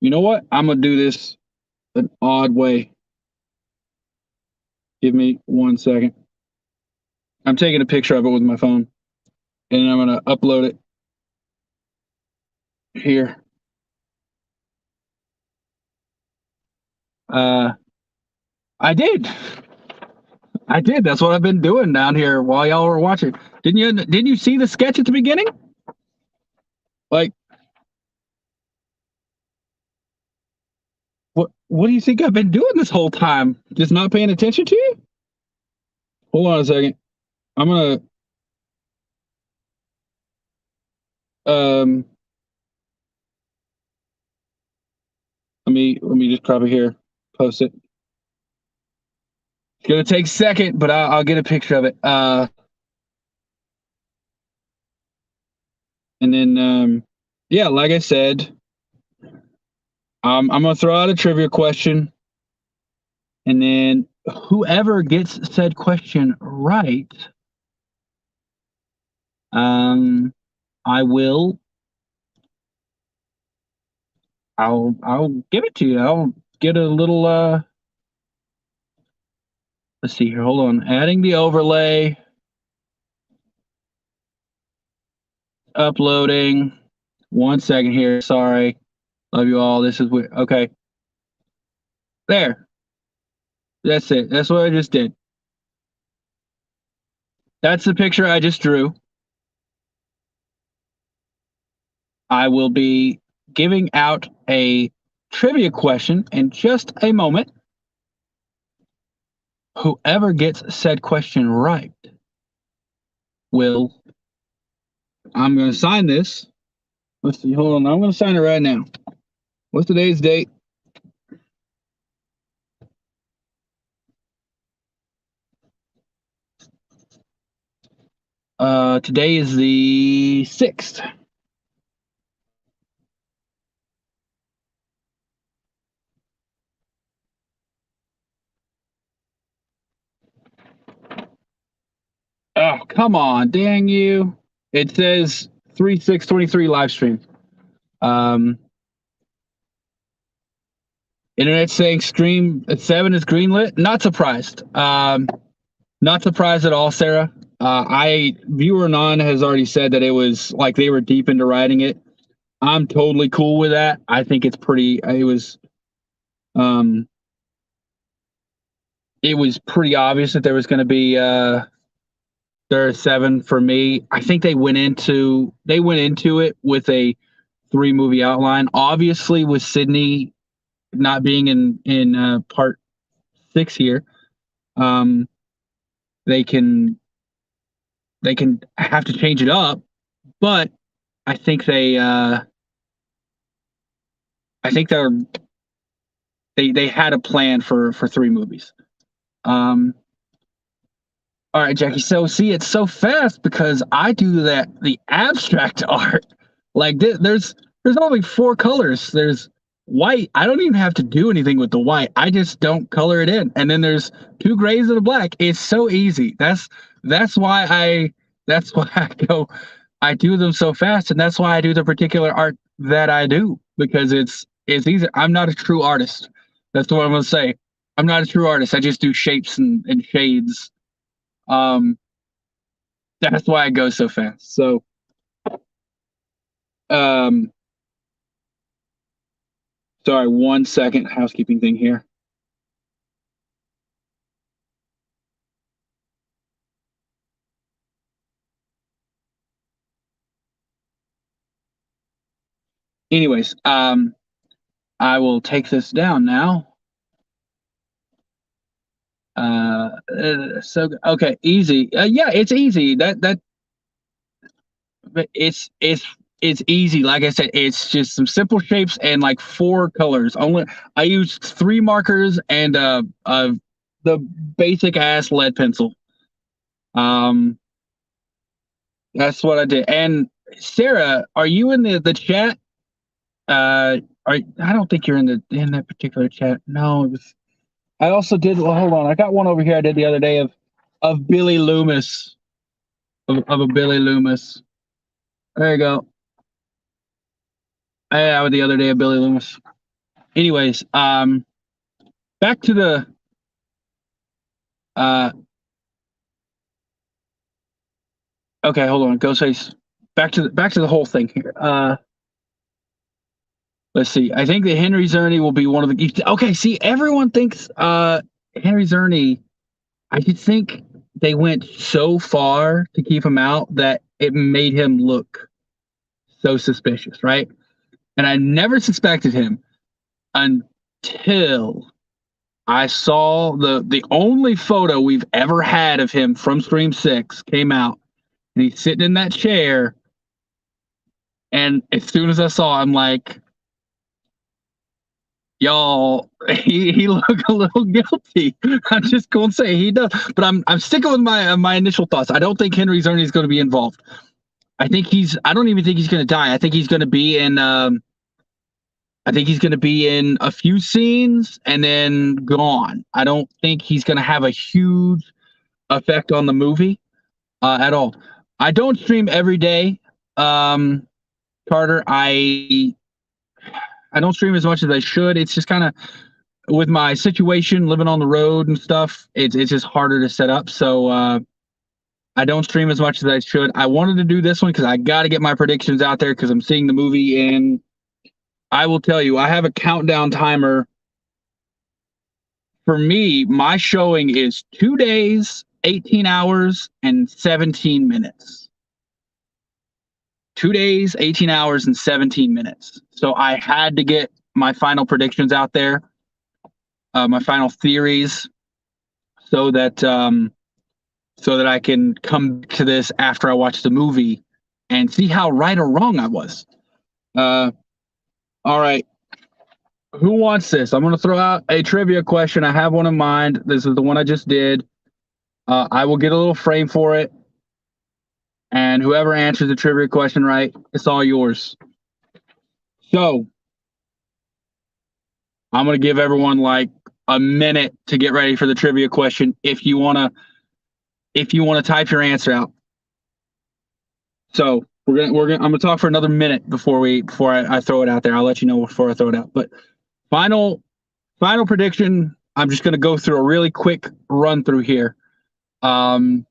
you know what? I'm gonna do this an odd way. Give me 1 second. I'm taking a picture of it with my phone, and I'm gonna upload it here. I did. I did. That's what I've been doing down here while y'all were watching. Didn't you see the sketch at the beginning? Like, what do you think I've been doing this whole time? Just not paying attention to you? Hold on a second. I'm gonna um let me just crop it here, post it. It's gonna take a second, but I'll get a picture of it. And then yeah, like I said, I'm gonna throw out a trivia question, and then whoever gets said question right, I will. I'll give it to you. I'll get a little let's see here. Hold on. Adding the overlay. Uploading. 1 second here. Sorry. Love you all. This is weird. Okay. There. That's it. That's what I just did. That's the picture I just drew. I will be giving out a trivia question in just a moment. Whoever gets said question right will. I'm going to sign this. Let's see. Hold on. I'm going to sign it right now. What's today's date? Today is the 6th. Oh, come on, dang you. It says 3/6/23 live stream. Internet saying stream at 7 is greenlit. Not surprised. Not surprised at all, Sarah. Viewer Non has already said that it was like they were deep into writing it. I'm totally cool with that. I think it's pretty. It was pretty obvious that there was going to be there are 7 for me. I think they went into it with a 3-movie outline. Obviously, with Sydney not being in part 6 here, they can have to change it up. But I think they had a plan for 3 movies. All right, Jackie. So see, it's so fast because I do the abstract art. Like there's only 4 colors. There's white. I don't even have to do anything with the white. I just don't color it in. And then there's 2 grays and a black. It's so easy. That's why I go. I do them so fast, and that's why I do the particular art that I do, because it's easy. I'm not a true artist. That's what I'm gonna say. I'm not a true artist. I just do shapes and shades. That's why I go so fast. So, sorry, 1 second, housekeeping thing here. Anyways, I will take this down now. So okay, easy. Yeah, it's easy. It's easy. Like I said, it's just some simple shapes and like 4 colors. Only I used 3 markers and the basic ass lead pencil. That's what I did. And Sarah, are you in the chat? I don't think you're in that particular chat. No, it was. I also did. Well, hold on. I got one over here. I did the other day of Billy Loomis of a Billy Loomis. There you go. I with the other day of Billy Loomis. Anyways, back to the okay, hold on. Ghostface. Back to the whole thing here. Let's see. I think that Henry Czerny will be one of the. Okay, see, everyone thinks Henry Czerny. I just think they went so far to keep him out that it made him look so suspicious, right? And I never suspected him until I saw the only photo we've ever had of him from Scream 6 came out, and he's sitting in that chair. And as soon as I saw him, like, y'all, he looked a little guilty. I'm just going to say he does, but I'm sticking with my initial thoughts. I don't think Henry Czerny is going to be involved. I don't even think he's going to die. I think he's going to be in. I think he's going to be in a few scenes and then gone. I don't think he's going to have a huge effect on the movie at all. I don't stream every day, Carter. I don't stream as much as I should. It's just kind of with my situation, living on the road and stuff. It's just harder to set up. So I don't stream as much as I should. I wanted to do this one because I got to get my predictions out there because I'm seeing the movie in. I will tell you, I have a countdown timer. For me, my showing is 2 days, 18 hours, and 17 minutes. 2 days, 18 hours, and 17 minutes. So I had to get my final predictions out there, my final theories, so that I can come to this after I watch the movie and see how right or wrong I was. All right. Who wants this? I'm going to throw out a trivia question. I have one in mind. This is the one I just did. I will get a little frame for it. And whoever answers the trivia question right, it's all yours. So I'm going to give everyone like a minute to get ready for the trivia question if you want to type your answer out. So I'm gonna talk for another minute before I throw it out there. I'll let you know before I throw it out. But final prediction. I'm just gonna go through a really quick run through here. Who's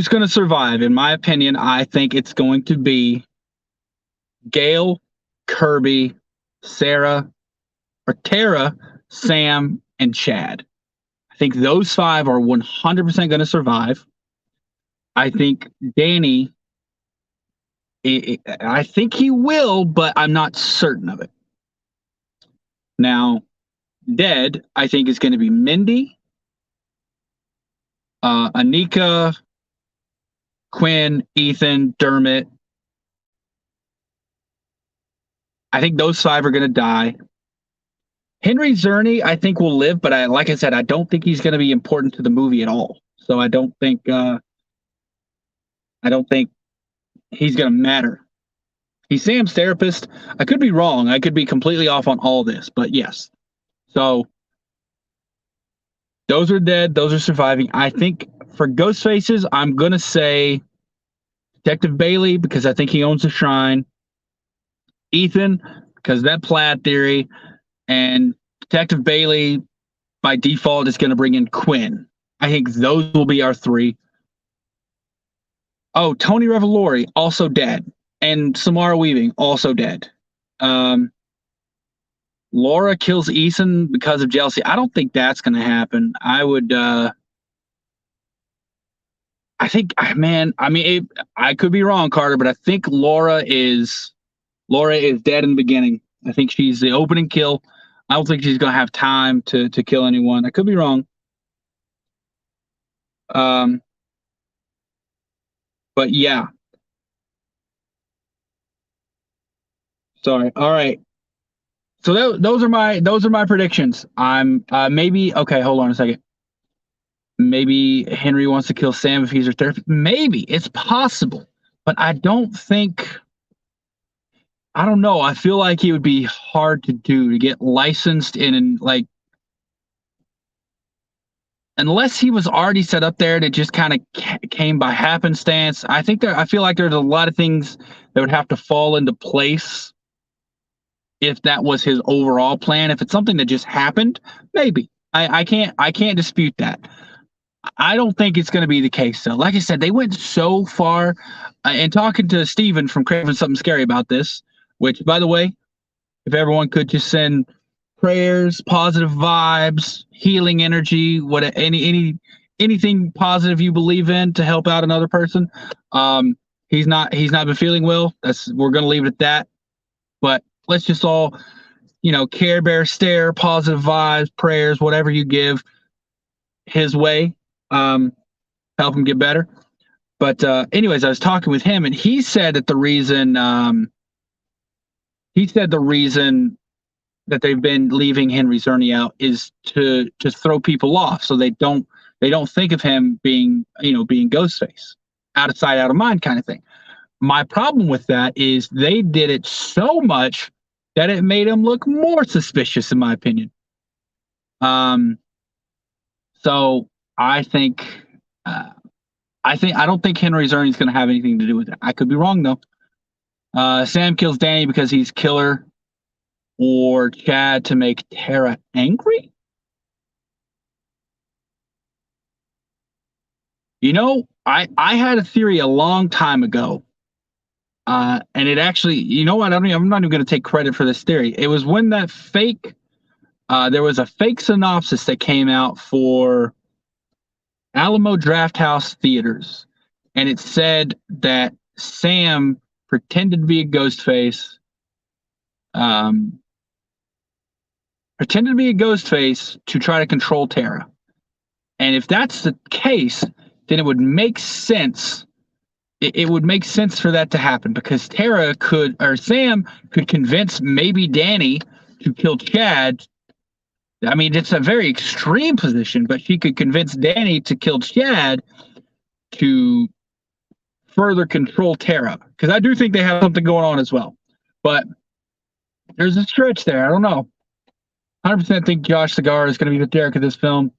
gonna survive? In my opinion, I think it's going to be Gail, Kirby, Sarah, or Tara, Sam, and Chad. I think those 5 are 100% going to survive. I think Danny, I think he will, but I'm not certain of it. Now, dead, I think is going to be Mindy, Anika, Quinn, Ethan, Dermot. I think those 5 are going to die. Henry Czerny, I think, will live, but like I said, I don't think he's going to be important to the movie at all. So I don't think he's going to matter. He's Sam's therapist. I could be wrong. I could be completely off on all this, but yes. So those are dead. Those are surviving. I think for Ghostfaces, I'm going to say Detective Bailey because I think he owns the shrine. Ethan, because that plaid theory. And Detective Bailey, by default, is going to bring in Quinn. I think those will be our 3. Oh, Tony Revolori, also dead. And Samara Weaving, also dead. Laura kills Eason because of jealousy. I don't think that's going to happen. I would... I think, man, I mean, I could be wrong, Carter, but I think Laura is dead in the beginning. I think she's the opening kill. I don't think she's going to have time to kill anyone. I could be wrong. But yeah. Sorry. All right. So those are my predictions. I'm maybe okay. Hold on a second. Maybe Henry wants to kill Sam if he's her therapist. Maybe it's possible, but I don't think. I don't know. I feel like it would be hard to do to get licensed in and like unless he was already set up there that just kind of came by happenstance. I feel like there's a lot of things that would have to fall into place if that was his overall plan. If it's something that just happened, maybe. I can't dispute that. I don't think it's going to be the case, though. Like I said, they went so far. And talking to Steven from Craving Something Scary about this, which, by the way, if everyone could just send prayers, positive vibes, healing energy, anything positive you believe in to help out another person. He's not been feeling well. We're going to leave it at that. But let's just all, Care Bear stare, positive vibes, prayers, whatever you give his way. Help him get better. But anyways, I was talking with him, and he said that the reason that they've been leaving Henry Czerny out is to throw people off, so they don't think of him being Ghostface, out of sight, out of mind kind of thing. My problem with that is they did it so much that it made him look more suspicious, in my opinion. So I think I don't think Henry Czerny is going to have anything to do with it. I could be wrong though. Sam kills Danny because he's killer, or Chad to make Tara angry. I had a theory a long time ago, and it actually, what? I'm not even going to take credit for this theory. It was when that there was a fake synopsis that came out for Alamo Drafthouse Theaters, and it said that Sam pretended to be a Ghostface, to try to control Tara. And if that's the case, then it would make sense. It would make sense for that to happen, because Sam could convince maybe Danny to kill Chad. I mean, it's a very extreme position, but she could convince Danny to kill Chad to further control Tara, because I do think they have something going on as well. But there's a stretch there. I don't know. 100% think Josh Segarra is going to be the Derek of this film.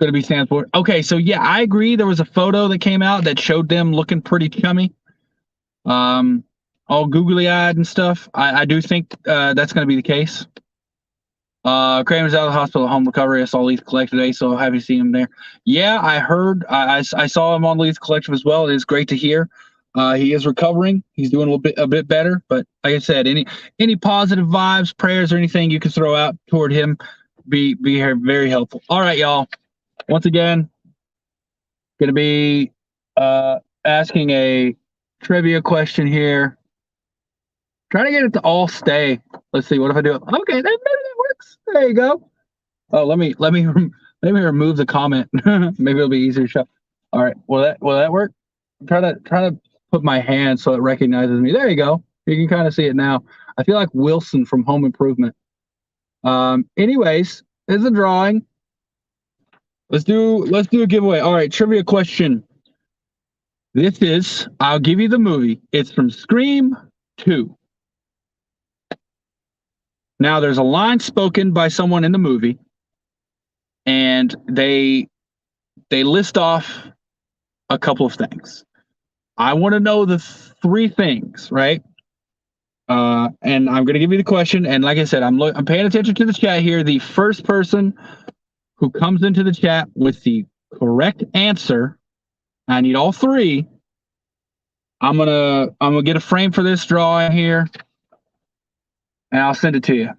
Going to be Sam's boy. Okay, so yeah, I agree. There was a photo that came out that showed them looking pretty chummy, all googly-eyed and stuff. I do think that's going to be the case. Kramer's out of the hospital, home recovery. I saw Lethal Collective today, so happy to see him there. Yeah, I heard. I saw him on Lethal Collective as well. It is great to hear. He is recovering. He's doing a bit better. But like I said, any positive vibes, prayers, or anything you can throw out toward him, be very helpful. All right, y'all. Once again, going to be asking a trivia question here. Trying to get it to all stay. Let's see. What if I do it? Okay, maybe that works. There you go. Oh, let me remove the comment. Maybe it'll be easier to show. All right. Will that work? Try to put my hand so it recognizes me. There you go. You can kind of see it now. I feel like Wilson from Home Improvement. Anyways, there's a drawing. Let's do a giveaway. All right, trivia question. I'll give you the movie. It's from Scream 2. Now, there's a line spoken by someone in the movie, and they list off a couple of things. I want to know the 3 things, right? And I'm going to give you the question. And like I said, I'm paying attention to the chat here. The first person who comes into the chat with the correct answer, I need all 3. I'm gonna get a frame for this drawing here, and I'll send it to you.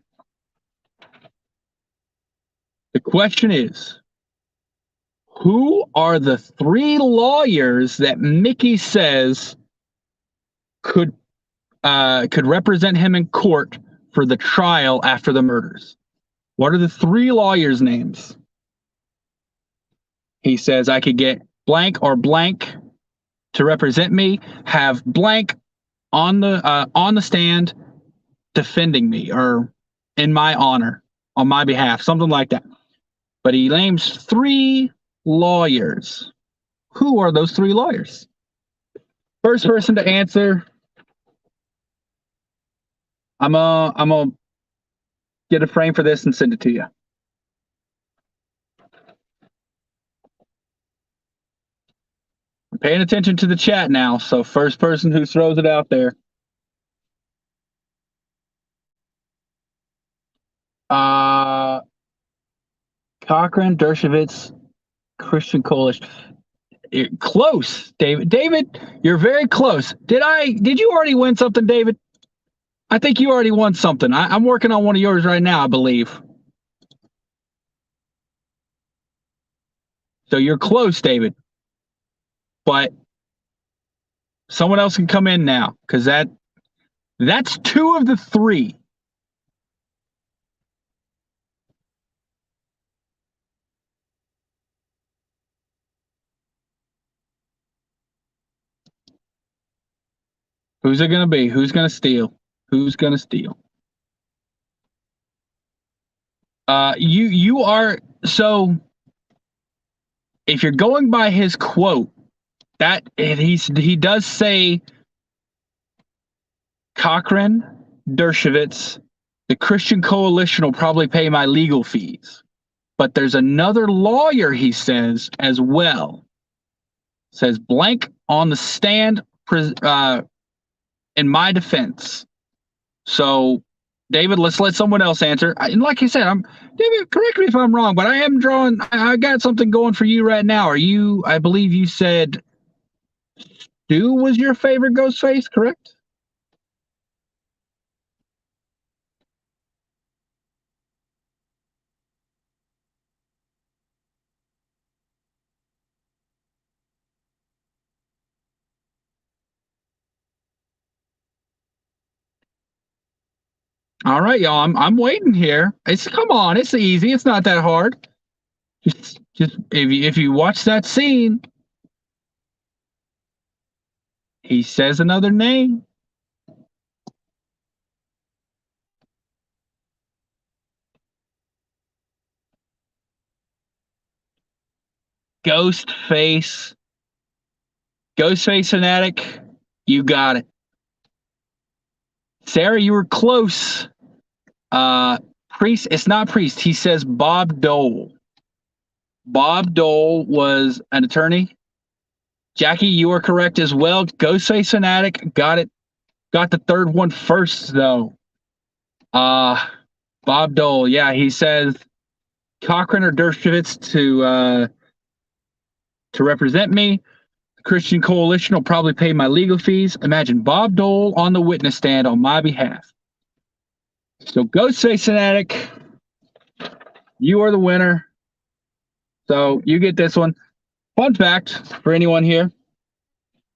The question is, who are the 3 lawyers that Mickey says could represent him in court for the trial after the murders? What are the 3 lawyers' names? He says I could get blank or blank to represent me, have blank on the stand defending me or in my honor, on my behalf, something like that. but he names 3 lawyers. Who are those 3 lawyers? First person to answer. I'm gonna get a frame for this and send it to you. I'm paying attention to the chat now, so first person who throws it out there. Cochran, Dershowitz, Christian Coalition. Close, David. David, you're very close. Did you already win something, David? I think you already won something. I'm working on one of yours right now, I believe. So you're close, David. But someone else can come in now, because that's 2 of the 3. Who's it gonna be? Who's gonna steal? Who's gonna steal? You are, so if you're going by his quote, that he does say Cochran, Dershowitz, the Christian Coalition will probably pay my legal fees. But there's another lawyer, he says, as well. Says blank on the stand in my defense. So, David, let's let someone else answer. And like you said, David, correct me if I'm wrong, but I got something going for you right now. I believe you said Stu was your favorite Ghostface, correct? All right, y'all. I'm waiting here. Come on, it's easy. It's not that hard. Just if you watch that scene, he says another name. Ghostface fanatic. You got it. Sarah, you were close. Priest. It's not Priest. He says Bob Dole. Bob Dole was an attorney. Jackie, you are correct as well. Ghostface fanatic got it. Got the third one first though. Bob Dole. Yeah, he says Cochran or Dershowitz to represent me. The Christian Coalition will probably pay my legal fees. Imagine Bob Dole on the witness stand on my behalf. So Ghostface fanatic, you are the winner. So you get this one. Fun fact for anyone here.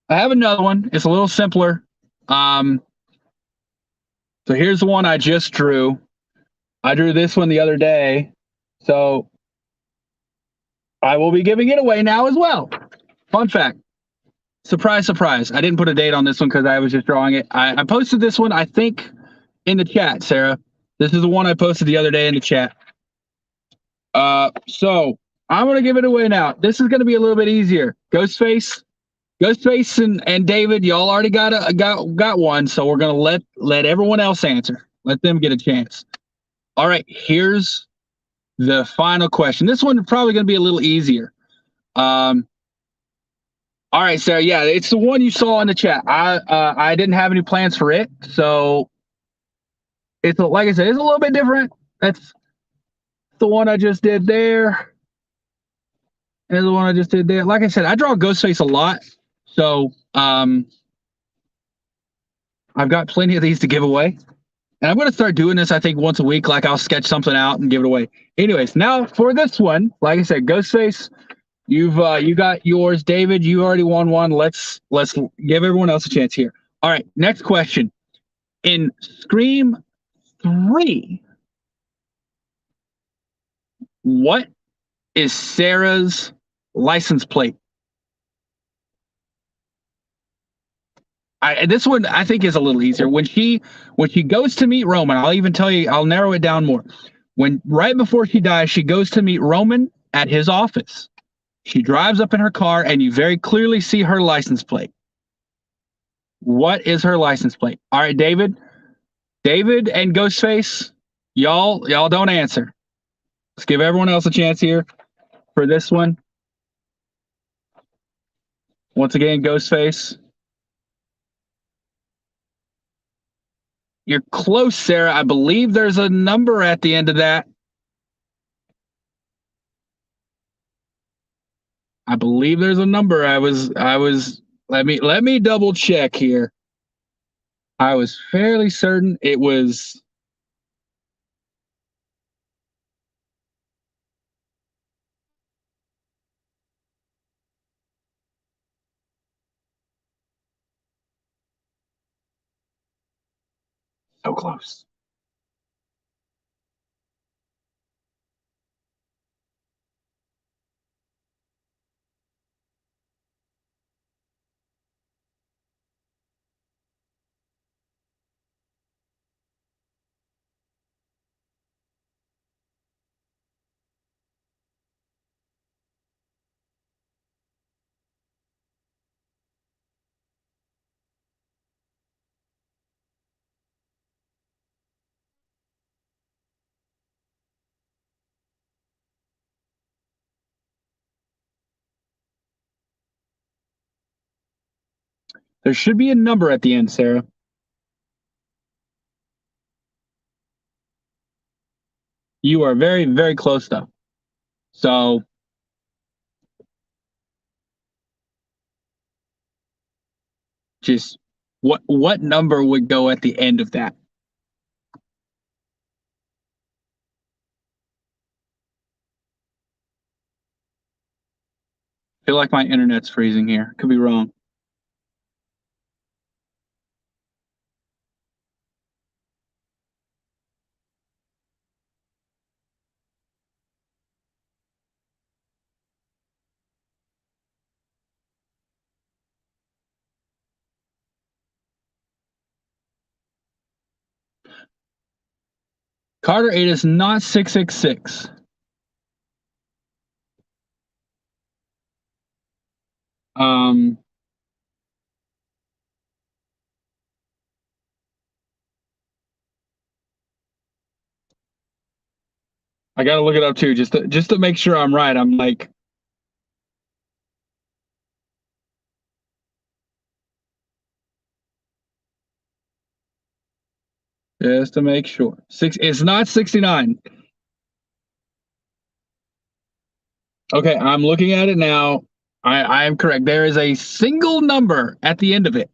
I have another one. It's a little simpler. So here's the one I just drew. I drew this one the other day. So I will be giving it away now as well. Fun fact. Surprise, surprise. I didn't put a date on this one because I was just drawing it. I posted this one, I think, in the chat, Sarah. This is the one I posted the other day in the chat. So I'm going to give it away now. This is going to be a little bit easier. Ghostface and David, y'all already got one, so we're going to let everyone else answer. Let them get a chance. All right, here's the final question. This one is probably going to be a little easier. All right, Sarah. Yeah, it's the one you saw in the chat. I didn't have any plans for it, so it's like I said, it's a little bit different. That's the one I just did there. And the one I just did there. Like I said, I draw Ghostface a lot, so I've got plenty of these to give away. And I'm going to start doing this, I think, once a week. Like I'll sketch something out and give it away. Anyways, now for this one, like I said, Ghostface, you got yours. David, you already won one. Let's give everyone else a chance here. All right, next question. In Scream 3, what is Sarah's license plate? This one I think is a little easier. When she goes to meet Roman, I'll even tell you, I'll narrow it down more. When right before she dies, she goes to meet Roman at his office. She drives up in her car, and you very clearly see her license plate. What is her license plate? All right, David and Ghostface, y'all don't answer. Let's give everyone else a chance here for this one. Once again, Ghostface. You're close, Sarah. I believe there's a number at the end of that. I believe there's a number. Let me double check here. I was fairly certain it was. So close. There should be a number at the end, Sarah. You are very, very close, though. So, just what number would go at the end of that? I feel like my internet's freezing here. Could be wrong. Carter, it is not 666. Um, I gotta look it up too, just to make sure I'm right. I'm like, just to make sure. It's not 69. Okay, I'm looking at it now. I am correct. There is a single number at the end of it.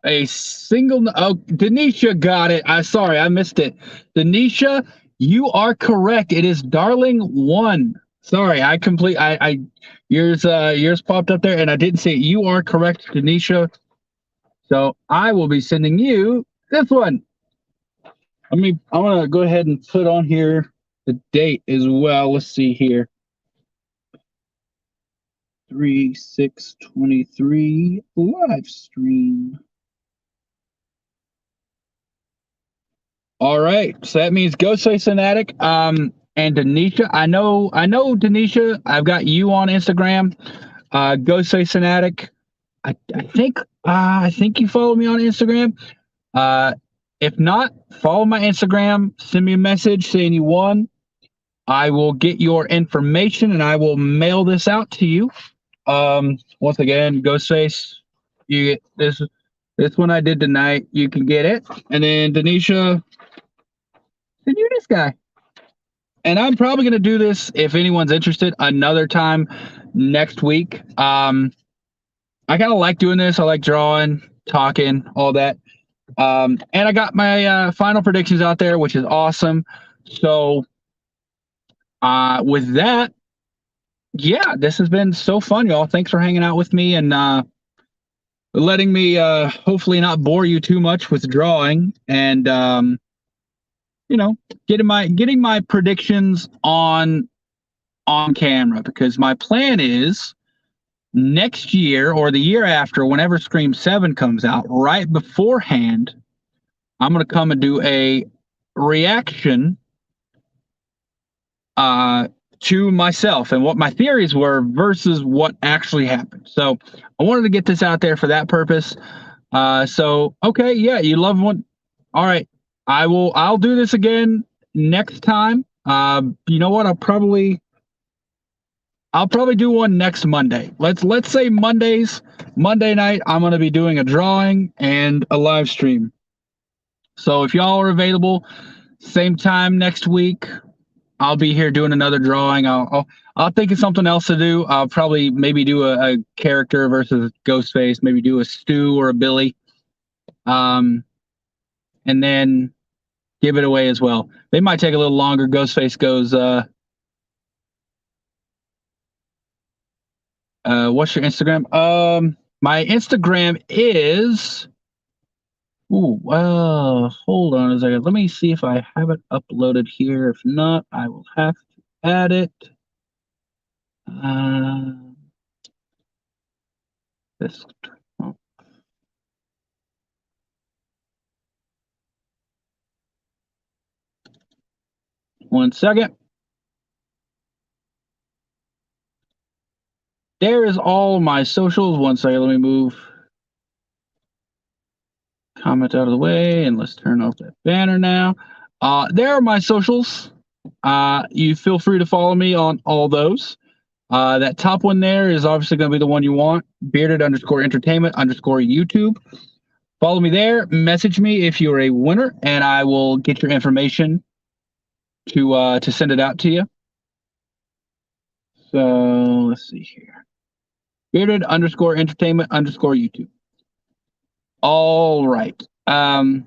Oh, Denisha got it. Sorry, I missed it. Denisha, you are correct. It is Darling 1. Sorry, yours popped up there and I didn't see it. You are correct, Denisha. So I will be sending you this one. I'm gonna go ahead and put on here the date as well. Let's see here. 3/6/23 live stream. All right, so that means Ghostface Fanatic, and Denisha. I know, Denisha. I've got you on Instagram. Ghostface Fanatic. I think you follow me on Instagram. If not, follow my Instagram. Send me a message saying you won. I will get your information and I will mail this out to you. Once again, Ghostface, you get this one I did tonight. You can get it, and then Denisha. Then you're this guy. And I'm probably going to do this, if anyone's interested, another time next week. I kind of like doing this. I like drawing, talking, all that. And I got my final predictions out there, which is awesome. So with that, yeah, this has been so fun, y'all. Thanks for hanging out with me and letting me hopefully not bore you too much with drawing and getting my predictions on camera, because my plan is next year or the year after, whenever Scream 7 comes out, right beforehand, I'm going to come and do a reaction to myself and what my theories were versus what actually happened. So I wanted to get this out there for that purpose. So okay, yeah, you love one. All right, I'll do this again next time. You know what? I'll probably do one next Monday. Let's say Monday night. I'm gonna be doing a drawing and a live stream. So if y'all are available, same time next week, I'll be here doing another drawing. I'll think of something else to do. I'll probably maybe do a character versus Ghostface. Maybe do a Stu or a Billy. And then give it away as well. They might take a little longer. Ghostface goes. What's your Instagram? My Instagram is. Ooh, hold on a second. Let me see if I have it uploaded here. If not, I will have to add it. This. Oh. One second. There is all my socials. One second. Let me move comment out of the way and let's turn off that banner now. There are my socials. You feel free to follow me on all those. That top one there is obviously going to be the one you want. Bearded_entertainment_YouTube. Follow me there. Message me if you're a winner, and I will get your information to send it out to you. So let's see here. Bearded_entertainment_YouTube. All right. Thank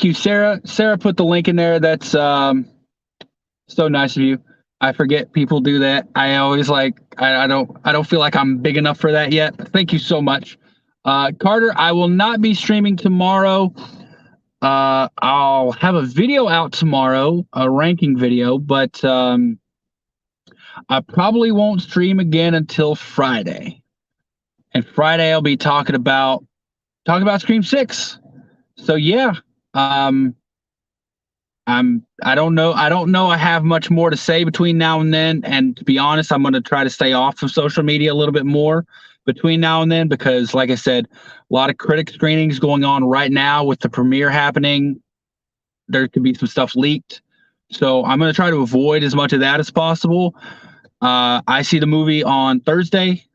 you, Sarah. Sarah put the link in there. That's so nice of you. I forget people do that. I always I don't feel like I'm big enough for that yet. Thank you so much. Carter, I will not be streaming tomorrow. I'll have a video out tomorrow, a ranking video, but I probably won't stream again until Friday. And Friday I'll be talking about Scream 6. So yeah, I don't know I have much more to say between now and then, and to be honest, I'm going to try to stay off of social media a little bit more between now and then, because like I said, a lot of critic screenings going on right now with the premiere happening. There could be some stuff leaked, so I'm going to try to avoid as much of that as possible. I see the movie on Thursday.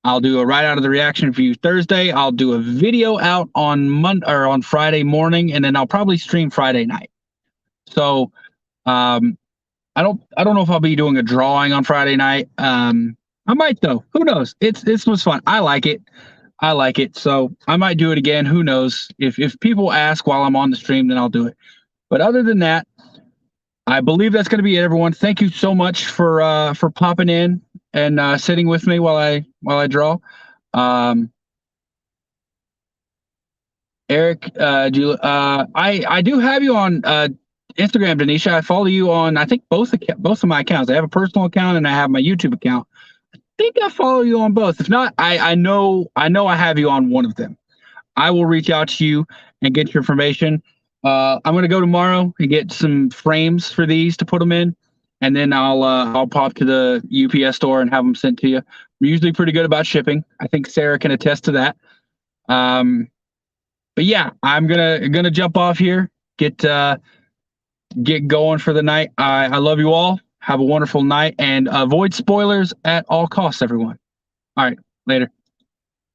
I'll do a right out of the reaction view Thursday. I'll do a video out on on Friday morning, and then I'll probably stream Friday night. So I don't know if I'll be doing a drawing on Friday night. I might though. Who knows? It was fun. I like it. So I might do it again. Who knows? If people ask while I'm on the stream, then I'll do it. But other than that, I believe that's going to be it, everyone. Thank you so much for popping in and sitting with me while I draw. Eric, I do have you on Instagram, Denisha. I follow you on, I think, both of my accounts. I have a personal account and I have my YouTube account. I think I follow you on both. If not, I know I have you on one of them. I will reach out to you and get your information. I'm gonna go tomorrow and get some frames for these to put them in, and then I'll pop to the UPS store and have them sent to you. I'm usually pretty good about shipping. I think Sarah can attest to that. But yeah, I'm gonna jump off here. Get going for the night. I love you all. Have a wonderful night and avoid spoilers at all costs, everyone. All right, later.